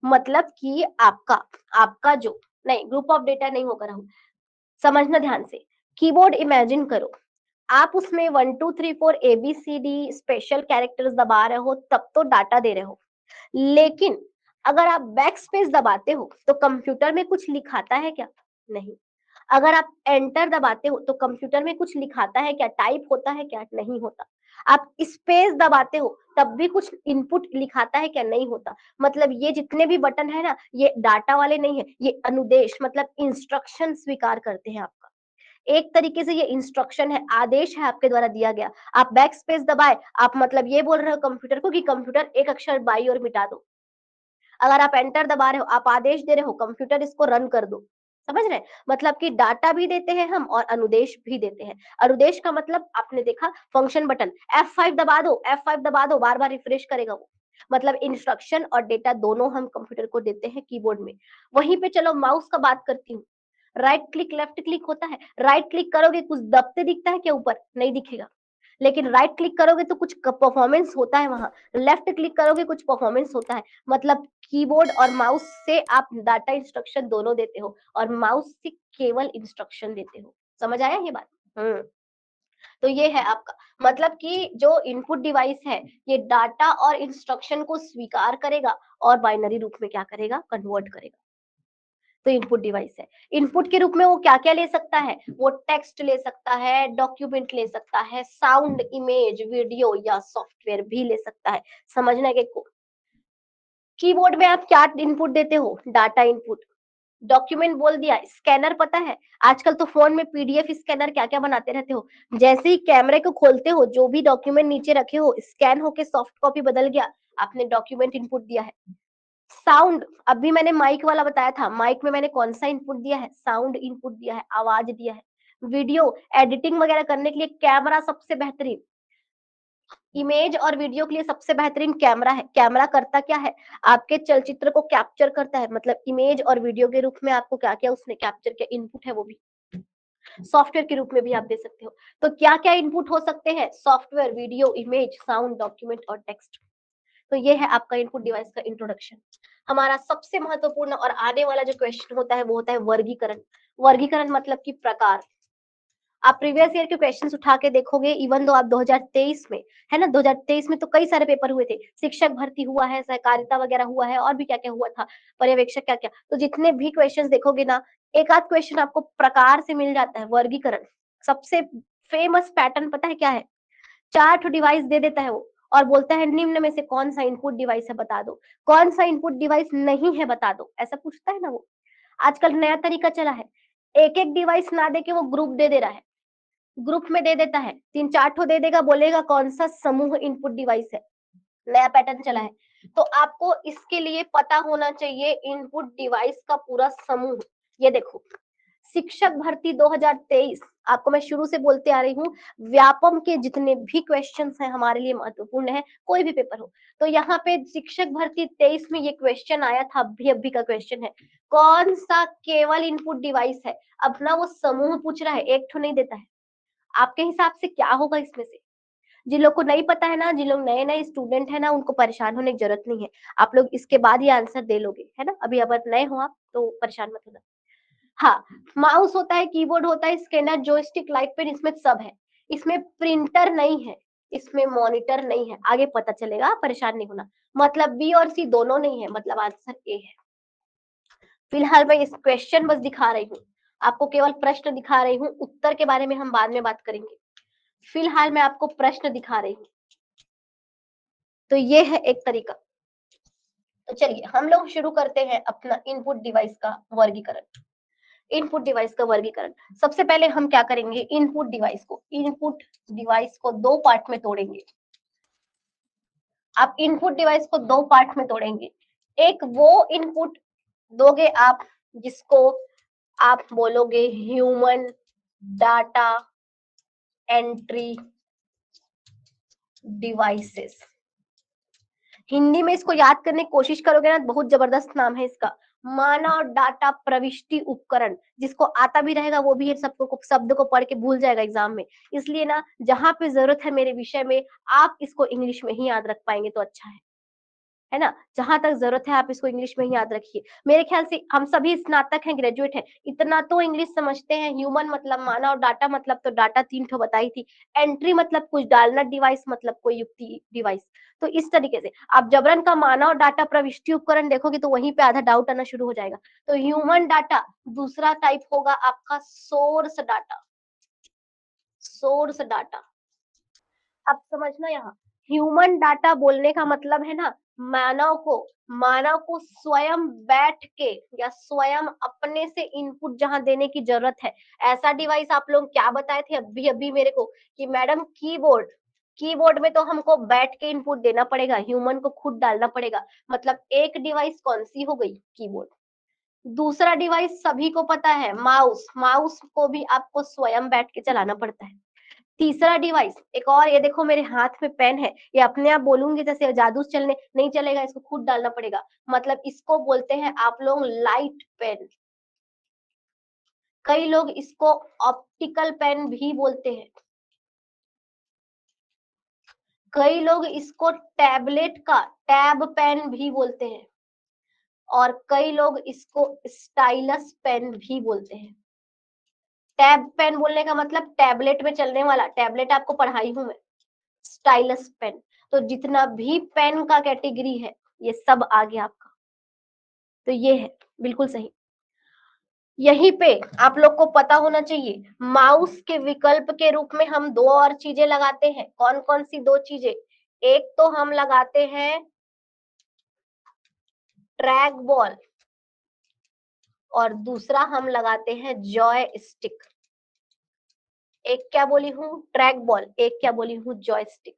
मतलब कि आपका आपका जो नहीं, ग्रुप ऑफ डेटा नहीं होगा राहुल, समझना ध्यान से। कीबोर्ड इमेजिन करो, आप उसमें 1 2 3 4 ABCD स्पेशल कैरेक्टर्स दबा रहे हो तब तो डाटा दे रहे हो, लेकिन अगर आप बैक स्पेस दबाते हो तो कंप्यूटर में कुछ लिखाता है क्या? नहीं। अगर आप एंटर दबाते हो तो कंप्यूटर में कुछ लिखाता है क्या? टाइप होता है क्या? नहीं होता। आप स्पेस दबाते हो तब भी कुछ इनपुट लिखाता है क्या? नहीं होता। मतलब ये जितने भी बटन है ना, ये डाटा वाले नहीं है, ये अनुदेश मतलब इंस्ट्रक्शन स्वीकार करते हैं आपका। एक तरीके से ये इंस्ट्रक्शन है, आदेश है आपके द्वारा दिया गया। आप बैक स्पेस दबाए, आप मतलब ये बोल रहे हो कंप्यूटर को कि कंप्यूटर एक अक्षर बाई ओर मिटा दो। अगर आप एंटर दबा रहे हो, आप आदेश दे रहे हो कंप्यूटर इसको रन कर दो। समझ रहे हैं? मतलब कि डाटा भी देते हैं हम और अनुदेश भी देते हैं। अनुदेश का मतलब आपने देखा फंक्शन बटन F5 दबा दो, F5 दबा दो, बार-बार रिफ्रेश करेगा वो। मतलब इंस्ट्रक्शन और डेटा दोनों हम कंप्यूटर को देते हैं कीबोर्ड में। वहीं पे चलो माउस का बात करती हूँ। राइट क्लिक, लेफ्ट क्लिक होता है। राइट क्लिक करोगे कुछ दबते दिखता है क्या ऊपर? नहीं दिखेगा। लेकिन राइट क्लिक करोगे तो कुछ परफॉर्मेंस होता है वहां, लेफ्ट क्लिक करोगे कुछ परफॉर्मेंस होता है। मतलब कीबोर्ड और माउस से आप डाटा इंस्ट्रक्शन दोनों देते हो और माउस से केवल इंस्ट्रक्शन देते हो। समझ आया ये बात? तो ये है आपका मतलब कि जो इनपुट डिवाइस है ये डाटा और इंस्ट्रक्शन को स्वीकार करेगा और बाइनरी रूप में क्या करेगा? कन्वर्ट करेगा। तो इनपुट डिवाइस है। इनपुट के रूप में वो क्या-क्या ले सकता है? वो टेक्स्ट ले सकता है, डॉक्यूमेंट ले सकता है, साउंड, इमेज, वीडियो या सॉफ्टवेयर भी ले सकता है। समझना है कि कीबोर्ड में आप क्या इनपुट देते हो? Data input. डॉक्यूमेंट बोल दिया, स्कैनर पता है? आजकल तो फ़ोन में पीडीएफ स्कैनर क्या-क्या बनाते रहते हो। जैसे ही कैमरे को खोलते हो, जो भी डॉक्यूमेंट नीचे रखे हो, स्कैन होके सॉफ्ट कॉपी बदल गया, आपने डॉक्यूमेंट इनपुट दिया है। साउंड, अभी मैंने माइक वाला बताया था, माइक में मैंने कौन सा इनपुट दिया है? साउंड इनपुट दिया है, आवाज दिया है। वीडियो एडिटिंग वगैरह करने के लिए कैमरा सबसे बेहतरीन, इमेज और वीडियो के लिए सबसे बेहतरीन कैमरा है। कैमरा करता क्या है? आपके चलचित्र को कैप्चर करता है, मतलब इमेज और वीडियो के रूप में आपको क्या-क्या उसने कैप्चर किया, इनपुट है वो भी। सॉफ्टवेयर के रूप में भी आप दे सकते हो। तो क्या-क्या इनपुट हो सकते हैं? Software, video, image, sound, document और टेक्स्ट। तो ये है आपका इनपुट डिवाइस का इंट्रोडक्शन। हमारा सबसे महत्वपूर्ण और आने वाला जो क्वेश्चन होता है वो होता है वर्गीकरण। वर्गीकरण मतलब कि प्रकार। आप प्रीवियस ईयर के क्वेश्चंस उठा के देखोगे, इवन दो आप 2023 में, है ना, 2023 में तो कई सारे पेपर हुए थे। शिक्षक भर्ती हुआ है, सहकारिता वगैरह हुआ है और भी क्या-क्या हुआ था, पर्यवेक्षक क्या-क्या। तो जितने भी क्वेश्चंस देखोगे ना, एक आध क्वेश्चन आपको प्रकार से मिल जाता है, वर्गीकरण। सबसे फेमस पैटर्न पता है क्या है? 4 ठो डिवाइस दे देता है वो और बोलता है निम्न में से कौन सा इनपुट डिवाइस है बता दो, कौन सा इनपुट डिवाइस नहीं है बता दो, ऐसा पूछता है ना वो। आजकल नया तरीका चला है, एक-एक डिवाइस ना देके वो ग्रुप दे दे रहा है। ग्रुप में दे देता है, 3-4 ठो दे देगा, बोलेगा कौन सा समूह इनपुट डिवाइस है। नया पैटर्न चला है। तो आपको इसके लिए पता होना चाहिए इनपुट डिवाइस का पूरा समूह। ये देखो, शिक्षक भर्ती 2023, आपको मैं शुरू से बोलते आ रही हूँ, व्यापम के जितने भी क्वेश्चंस हैं हमारे लिए महत्वपूर्ण है, कोई भी पेपर हो। तो यहाँ पे शिक्षक भर्ती 23 में ये क्वेश्चन आया था, अभी-अभी का क्वेश्चन है। कौन सा केवल इनपुट डिवाइस है? अब ना वो समूह पूछ रहा है, एक ठो नहीं देता है। आपके हिसाब से क्या होगा इसमें से? जिन लोग को नहीं पता है ना, जिन लोग नए-नए स्टूडेंट है ना, उनको परेशान होने की जरूरत नहीं है। आप लोग इसके बाद ये आंसर दे लोगे, है ना? अभी अगर नए हो आप तो परेशान मत होना। हाँ, माउस होता है, कीबोर्ड होता है, स्कैनर, जॉयस्टिक, लाइट पेन, इसमें सब है। इसमें प्रिंटर नहीं है, इसमें मॉनिटर नहीं है। आगे पता चलेगा, परेशान नहीं होना। मतलब बी और सी दोनों नहीं है, मतलब आंसर ए है। फिलहाल मैं इस क्वेश्चन बस दिखा रही हूँ, आपको केवल प्रश्न दिखा रही हूँ, उत्तर के बारे में हम बाद में बात करेंगे। फिलहाल मैं आपको प्रश्न दिखा रही हूँ। तो ये है एक तरीका। तो चलिए हम लोग शुरू करते हैं अपना इनपुट डिवाइस का वर्गीकरण। इनपुट डिवाइस का वर्गीकरण। सबसे पहले हम क्या करेंगे, इनपुट डिवाइस को दो पार्ट में तोड़ेंगे। आप इनपुट डिवाइस को दो पार्ट में तोड़ेंगे। एक वो इनपुट दोगे आप जिसको आप बोलोगे human data entry devices. Hindi में इसको याद करने की कोशिश करोगे ना, बहुत जबरदस्त नाम है इसका, मानव डाटा प्रविष्टि उपकरण। जिसको आता भी रहेगा वो भी सबको शब्द को पढ़ के भूल जाएगा एग्जाम में। इसलिए ना जहां पे जरूरत है मेरे विषय में आप इसको इंग्लिश में ही याद रख पाएंगे तो अच्छा है ना। जहां तक जरूरत है आप इसको इंग्लिश में ही याद रखिए। मेरे ख्याल से हम सभी स्नातक हैं, ग्रेजुएट हैं, इतना तो इंग्लिश समझते हैं। ह्यूमन मतलब मानव, डाटा मतलब तो डाटा 3 ठो बताई थी, एंट्री मतलब कुछ डालना, डिवाइस मतलब कोई युक्ति डिवाइस। तो इस तरीके से आप जबरन का मानव डाटा प्रविष्टि उपकरण देखोगे तो वहीं पे आधा डाउट आना शुरू हो जाएगा। तो ह्यूमन डाटा दूसरा टाइप होगा आपका सोर्स डाटा। सोर्स डाटा अब समझना, यहाँ ह्यूमन डाटा बोलने का मतलब है ना मानव को स्वयं बैठ के या स्वयं अपने से इनपुट जहां देने की जरूरत है, ऐसा डिवाइस आप लोग क्या बताए थे अभी अभी मेरे को कि मैडम कीबोर्ड में तो हमको बैठ के इनपुट देना पड़ेगा, ह्यूमन को खुद डालना पड़ेगा। मतलब एक डिवाइस कौन सी हो गई, कीबोर्ड। दूसरा डिवाइस सभी को पता है, माउस को भी आपको स्वयं बैठ के चलाना पड़ता है। तीसरा डिवाइस एक और, ये देखो मेरे हाथ में पेन है, ये अपने आप बोलूंगी जैसे जादू चलने नहीं चलेगा, इसको खुद डालना पड़ेगा। मतलब इसको बोलते हैं आप लोग लाइट पेन। कई लोग इसको ऑप्टिकल पेन भी बोलते हैं। कई लोग इसको टैबलेट का टैब पेन भी बोलते हैं। और कई लोग इसको स्टाइलस पेन भी बोलते हैं। टैब पेन बोलने का मतलब टैबलेट में चलने वाला, टैबलेट आपको पढ़ाई हूं मैं। स्टाइलस पेन, तो जितना भी पेन का कैटेगरी है ये सब आ गया आपका। तो ये है बिल्कुल सही। यहीं पे आप लोग को पता होना चाहिए, माउस के विकल्प के रूप में हम दो और चीजें लगाते हैं। कौन कौन सी दो चीजें, एक तो हम लगाते हैं ट्रैक बॉल और दूसरा हम लगाते हैं जॉय स्टिक। एक क्या बोली हूँ, ट्रैक बॉल, एक क्या बोली हूँ, जॉयस्टिक।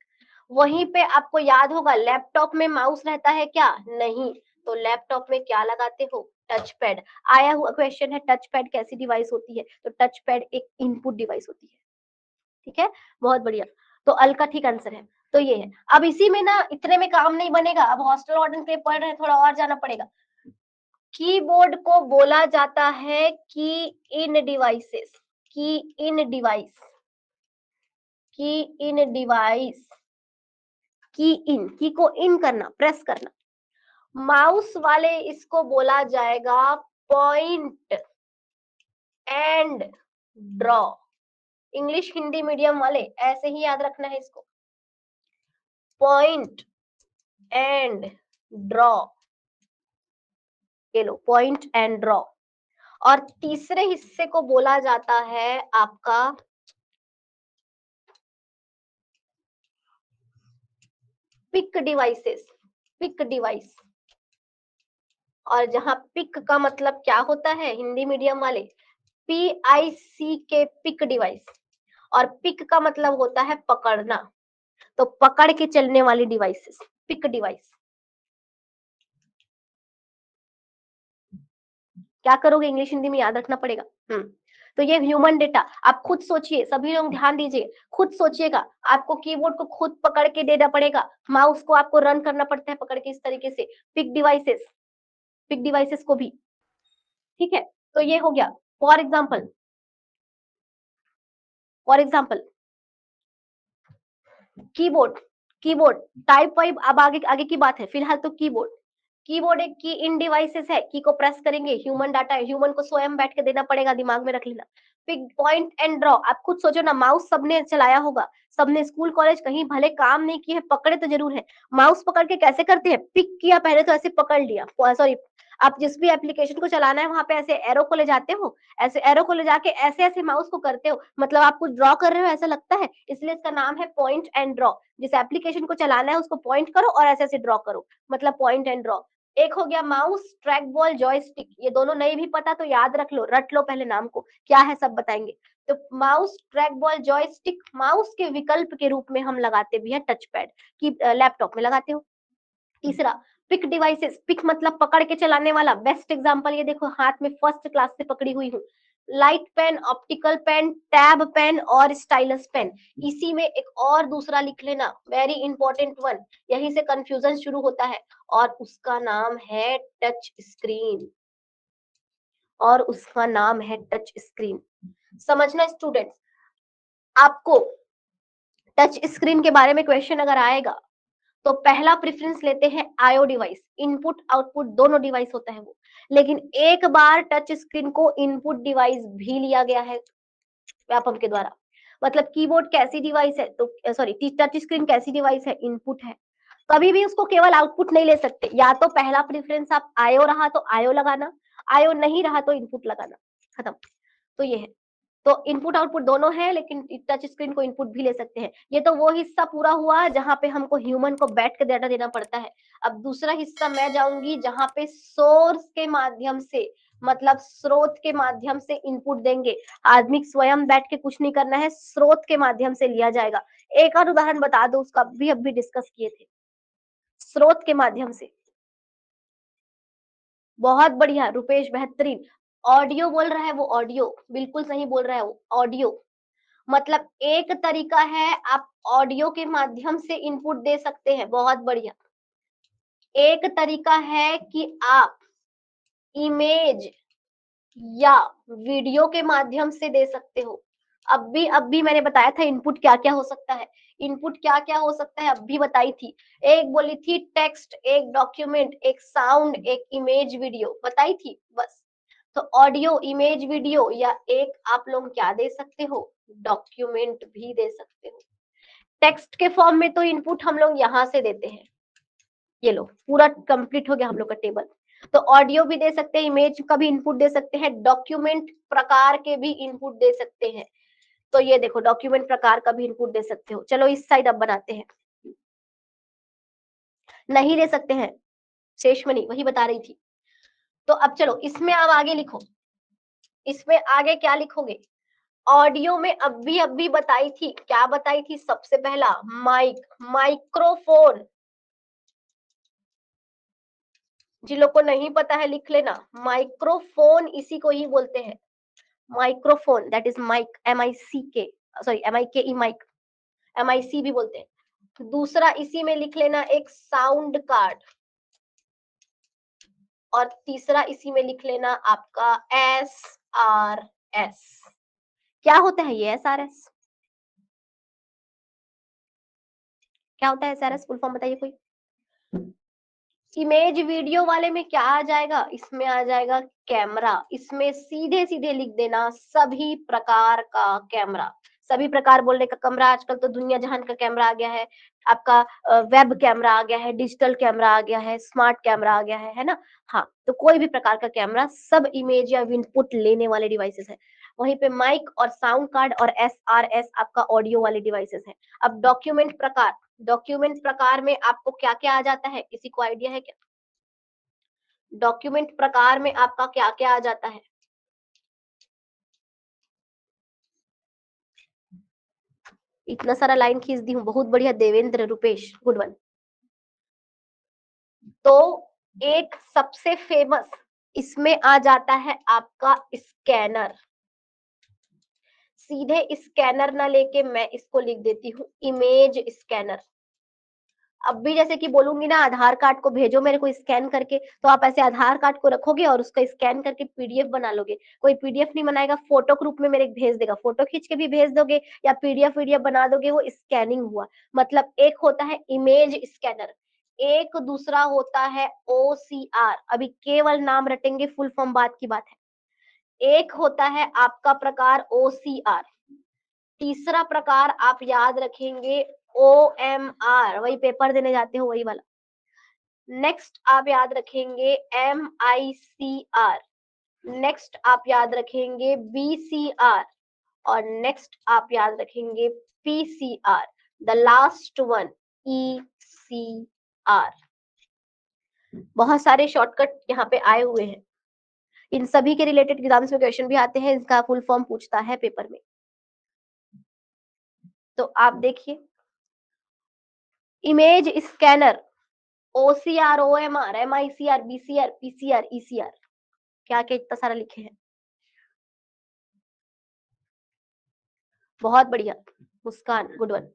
वहीं पे आपको याद होगा लैपटॉप में माउस रहता है क्या, नहीं, तो लैपटॉप में क्या लगाते हो, टच पैड। आया हुआ क्वेश्चन है टच पैड कैसी डिवाइस होती है, तो टच पैड एक इनपुट डिवाइस होती है। ठीक है, बहुत बढ़िया। तो अल का ठीक आंसर है। तो ये है। अब इसी में ना इतने में काम नहीं बनेगा, अब हॉस्टल वार्डन के लिए पढ़ रहे हैं, थोड़ा और जाना पड़ेगा। कीबोर्ड को बोला जाता है की इन डिवाइसेस, की इन डिवाइस, की इन डिवाइस, की को इन करना, प्रेस करना। माउस वाले इसको बोला जाएगा point and draw. English Hindi medium वाले ऐसे ही याद रखना है इसको, पॉइंट एंड ड्रॉ। ये लो, पॉइंट एंड ड्रॉ। और तीसरे हिस्से को बोला जाता है आपका पिक डिवाइसेस, पिक डिवाइस। और जहां पिक का मतलब क्या होता है हिंदी मीडियम वाले, PIC के पिक डिवाइस। और पिक का मतलब होता है पकड़ना, तो पकड़ के चलने वाली डिवाइसेस, पिक डिवाइस। क्या करोगे, इंग्लिश हिंदी में याद रखना पड़ेगा। तो ये ह्यूमन डेटा, आप खुद सोचिए, सभी लोग ध्यान दीजिए, खुद सोचिएगा। आपको कीबोर्ड को खुद पकड़ के देना पड़ेगा, माउस को आपको रन करना पड़ता है पकड़ के इस तरीके से, पिक डिवाइसेस को भी। ठीक है, तो ये हो गया। For example, keyboard, keyboard type vibe, अब आगे आगे की बात है, फिलहाल तो कीबोर्ड एक की इन डिवाइसेस है, की को प्रेस करेंगे, ह्यूमन डाटा है, ह्यूमन को स्वयं बैठ के देना पड़ेगा, दिमाग में रख लेना। पिक, पॉइंट एंड ड्रॉ, आप खुद सोचो ना, माउस सबने चलाया होगा, सबने स्कूल कॉलेज कहीं भले काम नहीं किए, पकड़े तो जरूर है। माउस पकड़ के कैसे करते हैं, पिक किया पहले तो ऐसे पकड़ लिया, सॉरी, आप जिस भी एप्लीकेशन को चलाना है वहां पे ऐसे एरो को ले जाते हो, ऐसे एरो को ले जाके ऐसे ऐसे माउस को करते हो, मतलब आप कुछ ड्रॉ कर रहे हो ऐसा लगता है, इसलिए इसका नाम है पॉइंट एंड ड्रॉ। जिस एप्लीकेशन को चलाना है उसको पॉइंट करो और ऐसे ऐसे ड्रॉ करो, मतलब पॉइंट एंड ड्रॉ। एक हो गया माउस, ट्रैक बॉल, जॉयस्टिक। ये दोनों नहीं भी पता तो याद रख लो, रट लो पहले नाम को, क्या है सब बताएंगे। तो mouse, track ball, joystick, mouse के विकल्प के रूप में हम लगाते भी है टच पैड, की लैपटॉप में लगाते हो। तीसरा, पिक डिवाइसेस, पिक मतलब पकड़ के चलाने वाला। बेस्ट एग्जांपल ये देखो, हाथ में फर्स्ट क्लास से पकड़ी हुई हूँ। Light pen, optical pen, tab pen और स्टाइलस पेन। इसी में एक और दूसरा लिख लेना, वेरी इंपॉर्टेंट वन, यहीं से कंफ्यूजन शुरू होता है, और उसका नाम है टच स्क्रीन। और उसका नाम है टच स्क्रीन। समझना स्टूडेंट्स, आपको टच स्क्रीन के बारे में क्वेश्चन अगर आएगा तो पहला प्रेफरेंस लेते हैं आईओ डिवाइस, इनपुट आउटपुट दोनों डिवाइस होता है वो। लेकिन एक बार टच स्क्रीन को इनपुट डिवाइस भी लिया गया है व्यापम के द्वारा। मतलब कीबोर्ड कैसी डिवाइस है, तो सॉरी टच स्क्रीन कैसी डिवाइस है, इनपुट है। कभी भी उसको केवल आउटपुट नहीं ले सकते, या तो पहला प्रेफरेंस आप आईओ रहा तो आईओ लगाना, आईओ नहीं रहा तो इनपुट लगाना, खत्म। तो ये है, तो इनपुट आउटपुट दोनों है, लेकिन टच स्क्रीन को इनपुट भी ले सकते हैं। ये तो वो हिस्सा पूरा हुआ जहां पे हमको ह्यूमन को बैठ के डाटा देना पड़ता है। अब दूसरा हिस्सा मैं जाऊंगी जहां पे सोर्स के माध्यम से, मतलब स्रोत के माध्यम से इनपुट देंगे। आदमी स्वयं बैठ के कुछ नहीं करना है, स्रोत के माध्यम से लिया जाएगा। एक और उदाहरण बता दो, उसका भी अभी डिस्कस किए थे, स्रोत के माध्यम से। बहुत बढ़िया रुपेश, बेहतरीन। ऑडियो बोल रहा है वो, ऑडियो बिल्कुल सही बोल रहा है वो, ऑडियो। मतलब एक तरीका है, आप ऑडियो के माध्यम से इनपुट दे सकते हैं, बहुत बढ़िया। एक तरीका है कि आप इमेज या वीडियो के माध्यम से दे सकते हो। अब भी मैंने बताया था इनपुट क्या क्या हो सकता है, इनपुट क्या क्या हो सकता है अब भी बताई थी। एक बोली थी टेक्स्ट, एक डॉक्यूमेंट, एक साउंड, एक इमेज वीडियो बताई थी बस। तो ऑडियो, इमेज, वीडियो, या एक आप लोग क्या दे सकते हो, डॉक्यूमेंट भी दे सकते हो। टेक्स्ट के फॉर्म में तो इनपुट हम लोग यहाँ से देते हैं, ये लो पूरा कंप्लीट हो गया हम लोग का टेबल। तो ऑडियो भी दे सकते हैं, इमेज का भी इनपुट दे सकते हैं, डॉक्यूमेंट प्रकार के भी इनपुट दे सकते हैं। तो ये देखो डॉक्यूमेंट प्रकार का भी इनपुट दे सकते हो। चलो इस साइड अब बनाते हैं, नहीं दे सकते हैं, शेषमणि वही बता रही थी। तो अब चलो इसमें आप आगे लिखो, इसमें आगे क्या लिखोगे। ऑडियो में अब भी बताई थी, क्या बताई थी, सबसे पहला माइक, माइक्रोफोन। जिन लोग को नहीं पता है लिख लेना, माइक्रोफोन इसी को ही बोलते हैं, microphone, that is mike, MIC, sorry MIKE, mike, MIC भी बोलते हैं। दूसरा इसी में लिख लेना एक साउंड कार्ड, और तीसरा इसी में लिख लेना आपका SRS। क्या होता है ये SRS, क्या होता है SRS, फुल फॉर्म बताइए कोई। इमेज वीडियो वाले में क्या आ जाएगा, इसमें आ जाएगा कैमरा। इसमें सीधे सीधे लिख देना सभी प्रकार का कैमरा। सभी प्रकार बोलने का कैमरा, आजकल तो दुनिया जहान का कैमरा आ गया है, आपका वेब कैमरा आ गया है, डिजिटल कैमरा आ गया है, स्मार्ट कैमरा आ गया है ना। हाँ, तो कोई भी प्रकार का कैमरा, सब इमेज या इनपुट लेने वाले डिवाइसेस है। वहीं पे माइक और साउंड कार्ड और SRS आपका ऑडियो वाले डिवाइसेस है। अब डॉक्यूमेंट प्रकार, डॉक्यूमेंट प्रकार में आपको क्या क्या आ जाता है, किसी को आइडिया है क्या। डॉक्यूमेंट प्रकार में आपका क्या क्या आ जाता है। इतना सारा लाइन खींच दी हूँ, बहुत बढ़िया देवेंद्र, रुपेश, गुड वन। तो एक सबसे फेमस इसमें आ जाता है आपका स्कैनर। सीधे स्कैनर ना लेके मैं इसको लिख देती हूँ इमेज स्कैनर। अब भी जैसे कि बोलूंगी ना आधार कार्ड को भेजो मेरे को स्कैन करके, तो आप ऐसे आधार कार्ड को रखोगे और उसका स्कैन करके PDF बना लोगे। कोई PDF नहीं बनाएगा, फोटो के रूप में मेरे भेज देगा, फोटो खींच के भी भेज दोगे या PDF बना दोगे, वो स्कैनिंग हुआ। मतलब एक होता है इमेज स्कैनर, एक दूसरा होता है OCR। अभी केवल नाम रटेंगे, फुल फॉर्म बात की बात है। एक होता है आपका प्रकार OCR, तीसरा प्रकार आप याद रखेंगे OMR, वही पेपर देने जाते हो वही वाला। नेक्स्ट आप याद रखेंगे MICR, नेक्स्ट आप याद रखेंगे BCR, और नेक्स्ट आप याद रखेंगे PCR, the last one ECR। बहुत सारे शॉर्टकट यहाँ पे आए हुए हैं, इन सभी के रिलेटेड एग्जाम्स में क्वेश्चन भी आते हैं, इसका फुल फॉर्म पूछता है पेपर में। तो आप देखिए, image scanner, OCR, OMR, MICR, BCR, PCR, ECR, क्या क्या इतना सारा लिखे हैं। बहुत बढ़िया, मुस्कान, गुड वन।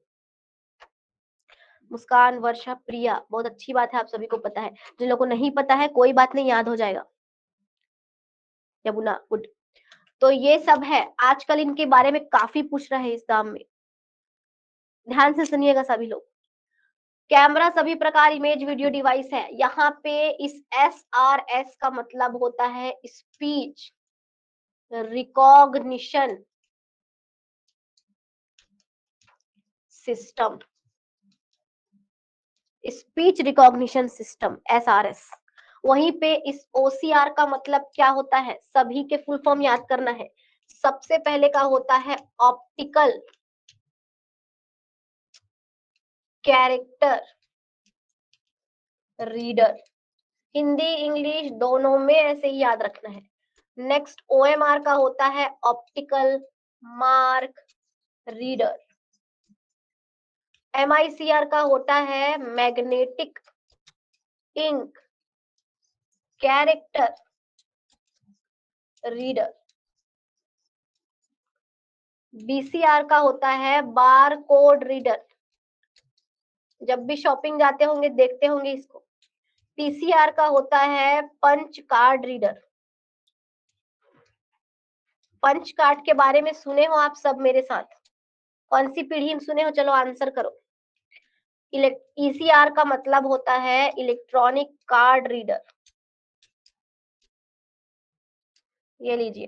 मुस्कान, वर्षा, प्रिया, बहुत अच्छी बात है, आप सभी को पता है। जिन लोगों को नहीं पता है कोई बात नहीं, याद हो जाएगा। यमुना, गुड। तो ये सब है, आजकल इनके बारे में काफी पूछ रहे हैं एग्जाम में, ध्यान से सुनिएगा सभी लोग। कैमरा सभी प्रकार इमेज वीडियो डिवाइस है, यहाँ पे इस SRS का मतलब होता है speech recognition system, speech recognition system, SRS। वहीं पे इस OCR का मतलब क्या होता है, सभी के फुल फॉर्म याद करना है। सबसे पहले का होता है optical character reader, Hindi English दोनों में ऐसे ही याद रखना है। नेक्स्ट OMR का होता है ऑप्टिकल मार्क रीडर, MICR का होता है magnetic ink character reader, BCR का होता है बार कोड रीडर, जब भी शॉपिंग जाते होंगे देखते होंगे इसको। PCR का होता है punch card reader, punch card के बारे में सुने हो आप सब मेरे साथ, कौन सी पीढ़ी में सुने हो, चलो आंसर करो। ECR का मतलब होता है इलेक्ट्रॉनिक कार्ड रीडर, ये लीजिए,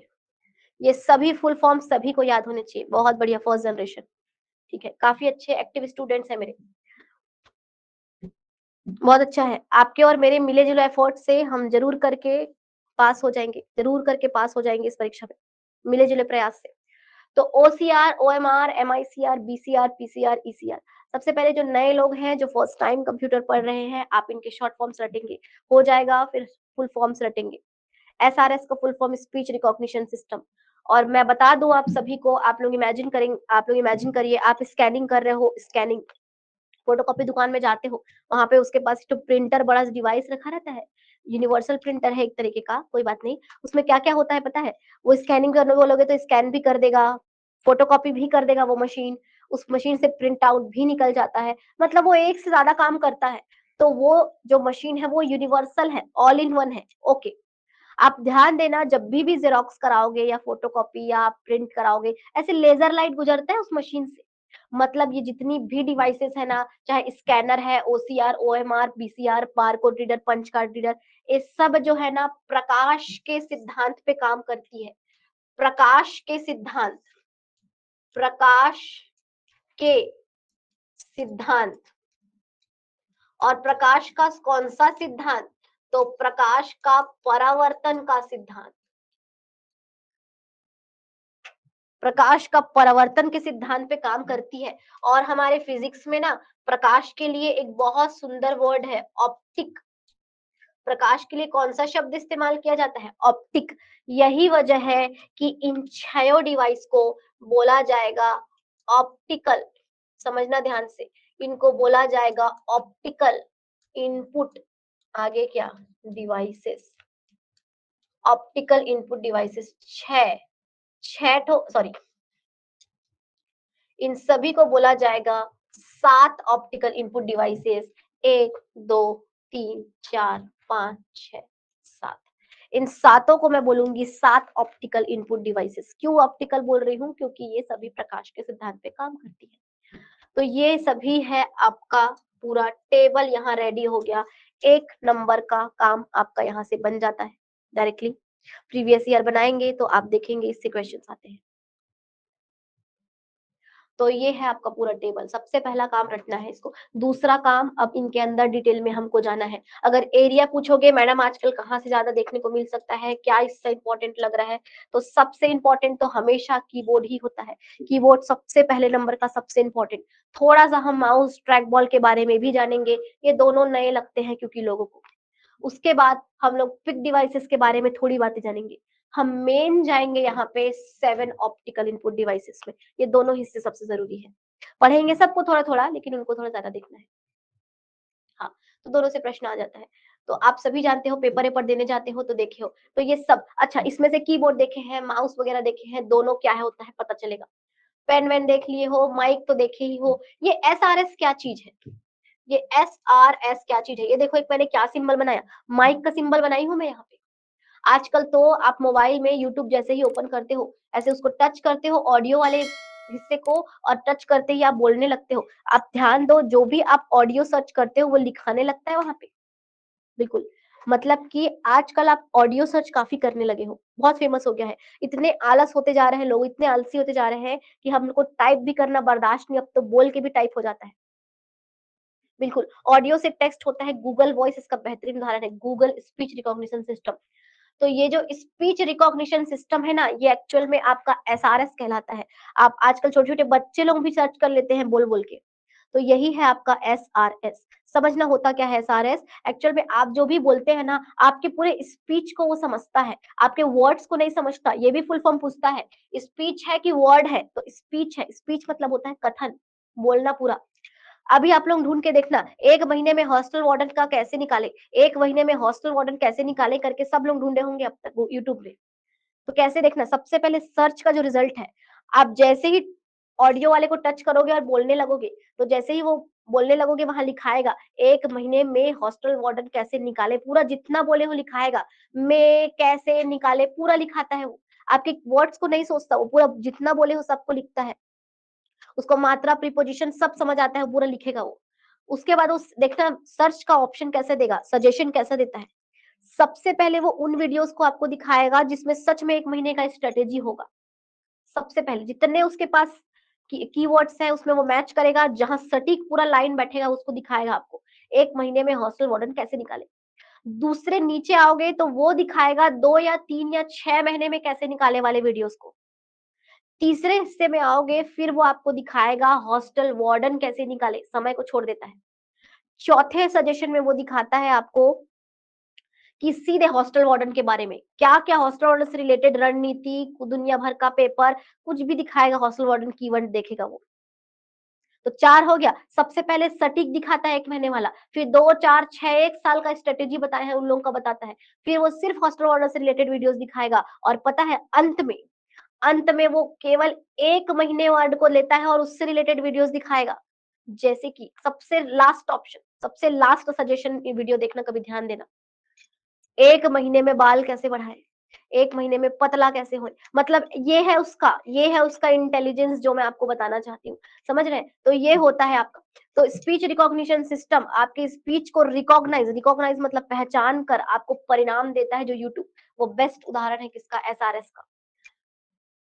ये सभी फुल फॉर्म सभी को याद होने चाहिए। बहुत बढ़िया, फर्स्ट जनरेशन, ठीक है, काफी अच्छे एक्टिव स्टूडेंट्स हैं मेरे, बहुत अच्छा है। आपके और मेरे मिले जुले एफर्ट से हम जरूर करके पास हो जाएंगे, जरूर करके पास हो जाएंगे इस परीक्षा में, मिले जुले प्रयास से। तो OCR, OMR, MICR, BCR, PCR, ECR, सबसे पहले जो नए लोग हैं जो फर्स्ट टाइम कंप्यूटर पढ़ रहे हैं, आप इनके शॉर्ट फॉर्म्स रटेंगे, हो जाएगा, फिर फुल फॉर्म्स रटेंगे। SRS का full form speech recognition system, और मैं बता दूं आप सभी को, आप लोग इमेजिन करेंगे, आप लोग इमेजिन करिए आप स्कैनिंग कर रहे हो, स्कैनिंग, फोटोकॉपी दुकान में जाते हो, वहां पे उसके पास तो प्रिंटर बड़ा डिवाइस रखा रहता है, यूनिवर्सल प्रिंटर है एक तरीके का, कोई बात नहीं, उसमें क्या क्या होता है पता है, वो स्कैनिंग करने बोलोगे तो स्कैन भी कर देगा, फोटोकॉपी भी कर देगा वो मशीन, उस मशीन से प्रिंट आउट भी निकल जाता है, मतलब वो एक से ज्यादा काम करता है। तो वो जो मशीन है वो यूनिवर्सल है, ऑल इन वन है। ओके, आप ध्यान देना, जब भी जेरोक्स कराओगे या फोटोकॉपी या प्रिंट कराओगे, ऐसे लेजर लाइट गुजरता है उस मशीन से, मतलब ये जितनी भी डिवाइसेस है ना, चाहे स्कैनर है, OCR, OMR, BCR, barcode reader, punch card reader, ये सब जो है ना प्रकाश के सिद्धांत पे काम करती है, प्रकाश के सिद्धांत, प्रकाश के सिद्धांत, और प्रकाश का कौन सा सिद्धांत, तो प्रकाश का परावर्तन का सिद्धांत, प्रकाश का परावर्तन के सिद्धांत पे काम करती है। और हमारे फिजिक्स में ना प्रकाश के लिए एक बहुत सुंदर वर्ड है, ऑप्टिक। प्रकाश के लिए कौन सा शब्द इस्तेमाल किया जाता है, ऑप्टिक। यही वजह है कि इन छह डिवाइस को बोला जाएगा ऑप्टिकल, समझना ध्यान से, इनको बोला जाएगा ऑप्टिकल इनपुट, आगे क्या, डिवाइसेस, ऑप्टिकल इनपुट डिवाइसेस, छह, छह सॉरी, इन सभी को बोला जाएगा 7 ऑप्टिकल इनपुट डिवाइसेस, 1 2 3 4 5 6 7, इन सातों को मैं बोलूंगी 7 ऑप्टिकल इनपुट डिवाइसेस। क्यों ऑप्टिकल बोल रही हूँ, क्योंकि ये सभी प्रकाश के सिद्धांत पे काम करती है। तो ये सभी है, आपका पूरा टेबल यहाँ रेडी हो गया, 1 नंबर का काम आपका यहाँ से बन जाता है डायरेक्टली। प्रीवियस ईयर बनाएंगे तो आप देखेंगे इससे क्वेश्चन आते हैं। तो ये है आपका पूरा टेबल, सबसे पहला काम रटना है इसको। दूसरा काम, अब इनके अंदर डिटेल में हमको जाना है। अगर एरिया पूछोगे मैडम आजकल कहाँ से ज्यादा देखने को मिल सकता है, क्या इससे इंपॉर्टेंट लग रहा है, तो सबसे इंपॉर्टेंट तो हमेशा कीबोर्ड ही होता है। कीबोर्ड सबसे पहले नंबर का, सबसे इंपॉर्टेंट। थोड़ा सा हम माउस ट्रैक बॉल के बारे में भी जानेंगे, ये दोनों नए लगते हैं क्योंकि लोगों को, उसके बाद हम लोग पिक डिवाइसेस के बारे में थोड़ी बातें जानेंगे। हम मेन जाएंगे यहाँ पे 7 ऑप्टिकल इनपुट डिवाइसेस में। ये दोनों हिस्से सबसे जरूरी है। पढ़ेंगे सबको थोड़ा थोड़ा, लेकिन उनको थोड़ा ज्यादा देखना है। हाँ, तो दोनों से प्रश्न आ जाता है। तो आप सभी जानते हो, पेपर वेपर देने जाते हो तो देखे हो। तो ये सब अच्छा, इसमें से कीबोर्ड देखे हैं, माउस वगैरह देखे हैं, दोनों क्या है होता है पता चलेगा। पेन वेन देख लिए हो, माइक तो देखे ही हो। ये एसआरएस क्या चीज है? ये एसआरएस क्या चीज है? ये देखो, एक मैंने क्या सिंबल बनाया, माइक का सिंबल बनाई हूं मैं यहाँ पे। आजकल तो आप मोबाइल में यूट्यूब जैसे ही ओपन करते हो, ऐसे उसको टच करते हो, ऑडियो वाले हिस्से को, और टच करते ही आप बोलने लगते हो। आप ध्यान दो, जो भी आप ऑडियो सर्च करते हो वो लिखाने लगता है वहां पे। बिल्कुल, मतलब कि आजकल आप ऑडियो सर्च काफी करने लगे हो, बहुत फेमस हो गया है। इतने आलस होते जा रहे हैं लोग, इतने आलसी होते जा रहे हैं कि हमको टाइप भी करना बर्दाश्त नहीं, अब तो बोल के भी टाइप हो जाता है। बिल्कुल, ऑडियो से टेक्स्ट होता है, गूगल वॉइस इसका बेहतरीन उदाहरण है, गूगल स्पीच रिकॉग्निशन सिस्टम। तो ये जो स्पीच रिकॉग्निशन सिस्टम है ना, ये एक्चुअल में आपका एसआरएस कहलाता है। आप आजकल छोटे छोटे बच्चे लोग भी सर्च कर लेते हैं बोल बोल के। तो यही है आपका एसआरएस। समझना होता क्या है एसआरएस? एक्चुअल में आप जो भी बोलते हैं ना, आपके पूरे स्पीच को वो समझता है, आपके वर्ड्स को नहीं समझता। ये भी फुल फॉर्म पूछता है, स्पीच है कि वर्ड है? तो स्पीच है, स्पीच मतलब होता है कथन, बोलना पूरा। अभी आप लोग ढूंढ के देखना, 1 महीने में हॉस्टल वार्डन का कैसे निकाले, 1 महीने में हॉस्टल वार्डन कैसे निकाले करके सब लोग ढूंढे होंगे अब तक यूट्यूब में। तो कैसे देखना, सबसे पहले सर्च का जो रिजल्ट है, आप जैसे ही ऑडियो वाले को टच करोगे और बोलने लगोगे, तो जैसे ही वो बोलने लगोगे वहां लिखाएगा 1 महीने में हॉस्टल वार्डन कैसे निकाले, पूरा जितना बोले हो लिखाएगा। में कैसे निकाले पूरा लिखाता है वो। आपके वर्ड्स को नहीं सोचता, वो पूरा जितना बोले हो सबको लिखता है। उसको मात्रा प्रीपोजिशन सब समझ आता है, पूरा लिखेगा वो। उसके बाद उस देखना सर्च का ऑप्शन कैसे देगा, सजेशन कैसे देता है। सबसे पहले वो उन वीडियोस को आपको दिखाएगा जिसमें सच में 1 महीने का स्ट्रेटेजी होगा। सबसे पहले जितने उसके पास कीवर्ड्स है उसमें वो मैच करेगा, जहां सटीक पूरा लाइन बैठेगा उसको दिखाएगा आपको। 1 महीने में हॉस्टल वार्डन कैसे निकाले। दूसरे नीचे आओगे तो वो दिखाएगा 2 या 3 या 6 महीने में कैसे निकाले वाले वीडियोस को। तीसरे हिस्से में आओगे फिर वो आपको दिखाएगा हॉस्टल वार्डन कैसे निकाले, समय को छोड़ देता है। चौथे सजेशन में वो दिखाता है आपको कि सीधे हॉस्टल वार्डन के बारे में, क्या क्या हॉस्टल वार्डन से रिलेटेड रणनीति, दुनिया भर का पेपर, कुछ भी दिखाएगा। हॉस्टल वार्डन कीवर्ड देखेगा वो। तो 4 हो गया। सबसे पहले सटीक दिखाता है 1 महीने वाला, फिर 2, 4, 6, 1 साल का स्ट्रेटेजी बताया है उन लोगों का बताता है, फिर वो सिर्फ हॉस्टल वार्डन से रिलेटेड वीडियोस दिखाएगा। और पता है अंत में वो केवल 1 महीने वर्ड को लेता है और उससे रिलेटेड वीडियोस दिखाएगा। जैसे कि सबसे लास्ट ऑप्शन, सबसे लास्ट सजेशन वीडियो देखना, कभी ध्यान देना। 1 महीने में बाल कैसे बढ़ाए, 1 महीने में पतला कैसे हो, मतलब ये है उसका इंटेलिजेंस जो मैं आपको बताना चाहती हूँ। समझ रहे हैं? तो ये होता है आपका। तो स्पीच रिकॉग्निशन सिस्टम आपके स्पीच को रिकॉग्नाइज मतलब पहचान कर आपको परिणाम देता है, जो यूट्यूब। वो बेस्ट उदाहरण है किसका, एसआरएस का।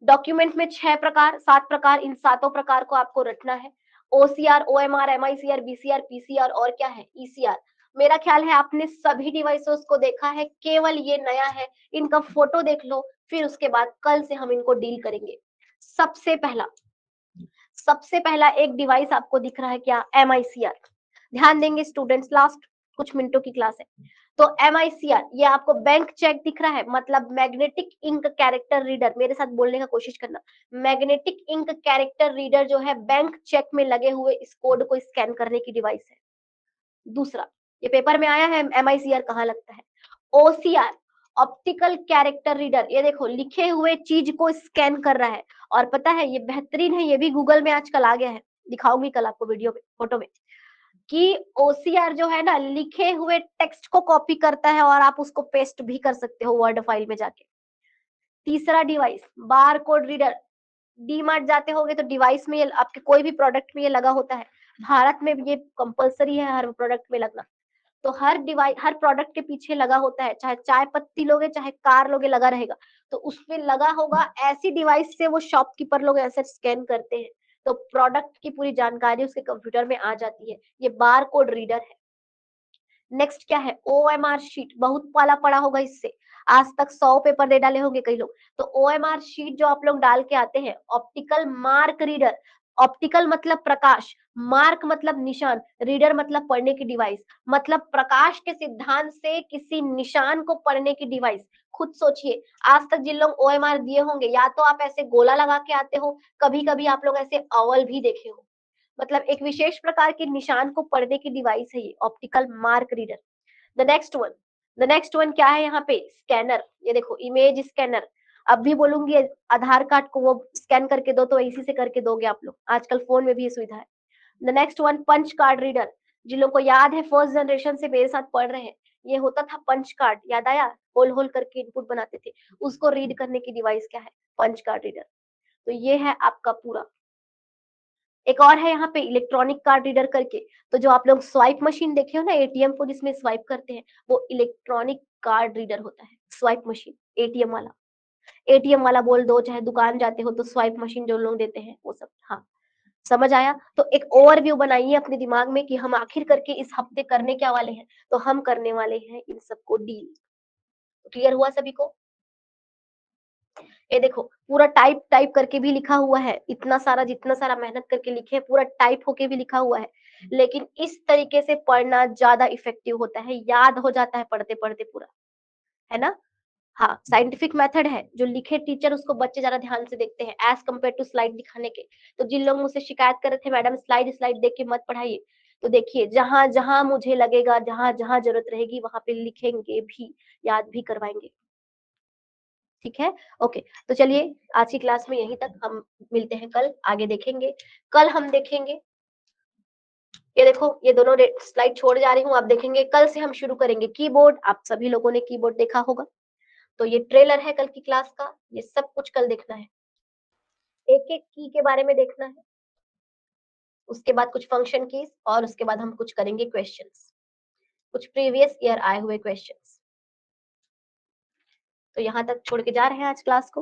डॉक्यूमेंट में 6 प्रकार 7 प्रकार, इन सातों प्रकार को आपको रटना है। OCR, OMR, MICR, BCR, PCR और क्या है, ईसीआर। मेरा ख्याल है आपने सभी डिवाइसेस को देखा है, केवल ये नया है। इनका फोटो देख लो, फिर उसके बाद कल से हम इनको डील करेंगे। सबसे पहला सबसे पहला एक डिवाइस आपको दिख रहा है क्या, एमआईसीआर। ध्यान देंगे स्टूडेंट्स, लास्ट कुछ मिनटों की क्लास है। तो एमआईसीआर ये आपको बैंक चेक दिख रहा है, मतलब मैग्नेटिक इंक कैरेक्टर रीडर। मेरे साथ बोलने का कोशिश करना। मैग्नेटिक इंक कैरेक्टर रीडर जो है बैंक चेक में लगे हुए इस कोड को स्कैन करने की डिवाइस है। दूसरा, ये पेपर में आया है, एमआईसीआर कहाँ लगता है। ओसीआर, ऑप्टिकल कैरेक्टर रीडर, ये देखो लिखे हुए चीज को स्कैन कर रहा है। और पता है ये बेहतरीन है, ये भी गूगल में आजकल आ गया है। दिखाऊंगी कल आपको वीडियो में, फोटो में, कि ओसीआर जो है ना, लिखे हुए टेक्स्ट को कॉपी करता है और आप उसको पेस्ट भी कर सकते हो वर्ड फाइल में जाके। तीसरा डिवाइस, बार कोड रीडर। डी मार्ट जाते होगे तो डिवाइस में ये आपके कोई भी प्रोडक्ट में ये लगा होता है। भारत में ये कंपलसरी है हर प्रोडक्ट में लगना। तो हर डिवाइस, हर प्रोडक्ट के पीछे लगा होता है, चाहे चाय पत्ती लोगे चाहे कार लोगे, लगा रहेगा। तो उसमें लगा होगा, ऐसी डिवाइस से वो शॉपकीपर लोग ऐसे स्कैन करते हैं, तो प्रोडक्ट की पूरी जानकारी उसके कंप्यूटर में आ जाती है। ये बार कोड रीडर है। नेक्स्ट क्या है, ओएमआर शीट। बहुत पाला पड़ा होगा इससे, आज तक 100 पेपर दे डाले होंगे कई लोग। तो ओएमआर शीट जो आप लोग डाल के आते हैं, ऑप्टिकल मार्क रीडर। ऑप्टिकल मतलब प्रकाश, मार्क मतलब निशान, रीडर मतलब पढ़ने की डिवाइस, मतलब प्रकाश के सिद्धांत से किसी निशान को पढ़ने की डिवाइस। खुद सोचिए, आज तक जिन लोग ओएमआर दिए होंगे, या तो आप ऐसे गोला लगा के आते हो, कभी कभी आप लोग ऐसे अवल भी देखे हो। मतलब एक विशेष प्रकार के निशान को पढ़ने की डिवाइस है ये optical mark reader. The next one क्या है यहाँ पे? स्कैनर। ये देखो, इमेज स्कैनर। अब भी बोलूंगी आधार कार्ड को वो स्कैन करके दो, तो इसी से करके दोगे आप लोग, आजकल फोन में भी ये सुविधा है। The next one punch card reader. जिन लोगों को याद है फर्स्ट जनरेशन से मेरे साथ पढ़ रहे हैं, ये होता था पंच कार्ड, याद आया? होल होल करके इनपुट बनाते थे, उसको रीड करने की डिवाइस क्या है? Punch card reader. तो ये है आपका पूरा। एक और है यहाँ पे इलेक्ट्रॉनिक कार्ड रीडर करके। तो जो आप लोग स्वाइप मशीन देखे हो ना एटीएम को जिसमें स्वाइप करते हैं, वो इलेक्ट्रॉनिक कार्ड रीडर होता है। स्वाइप मशीन, एटीएम वाला। एटीएम वाला बोल दो, चाहे दुकान जाते हो तो स्वाइप मशीन जो लोग देते हैं वो सब। हाँ, समझ आया? तो एक ओवरव्यू बनाइए अपने दिमाग में कि हम आखिर करके इस हफ्ते करने क्या वाले हैं। तो हम करने वाले हैं इन सबको डील। क्लियर हुआ सभी को? ये देखो, पूरा टाइप टाइप करके भी लिखा हुआ है, इतना सारा जितना सारा मेहनत करके लिखे हैं, पूरा टाइप होके भी लिखा हुआ है। लेकिन इस तरीके से पढ़ना ज्यादा इफेक्टिव होता है, याद हो जाता है पढ़ते पढ़ते पूरा, है ना? हाँ, साइंटिफिक मेथड है, जो लिखे टीचर उसको बच्चे ज्यादा ध्यान से देखते हैं एज कम्पेयर टू स्लाइड दिखाने के। तो जिन लोग मुझसे शिकायत कर रहे थे मैडम स्लाइड स्लाइड देख के मत पढ़ाइए, तो देखिए जहां जहां मुझे लगेगा, जहां जहां जरूरत रहेगी वहां पे लिखेंगे भी, याद भी करवाएंगे। ठीक है? ओके, तो चलिए आज की क्लास में यहीं तक, हम मिलते हैं कल, आगे देखेंगे। कल हम देखेंगे, ये देखो ये दोनों स्लाइड छोड़ जा रही हूँ, आप देखेंगे कल से हम शुरू करेंगे कीबोर्ड। आप सभी लोगों ने कीबोर्ड देखा होगा, तो ये ट्रेलर है कल की क्लास का, ये सब कुछ कल देखना है, एक एक की के बारे में देखना है। उसके बाद कुछ फंक्शन कीज, और उसके बाद हम कुछ करेंगे क्वेश्चंस, कुछ प्रीवियस ईयर आए हुए क्वेश्चंस। तो यहाँ तक छोड़ के जा रहे हैं आज क्लास को।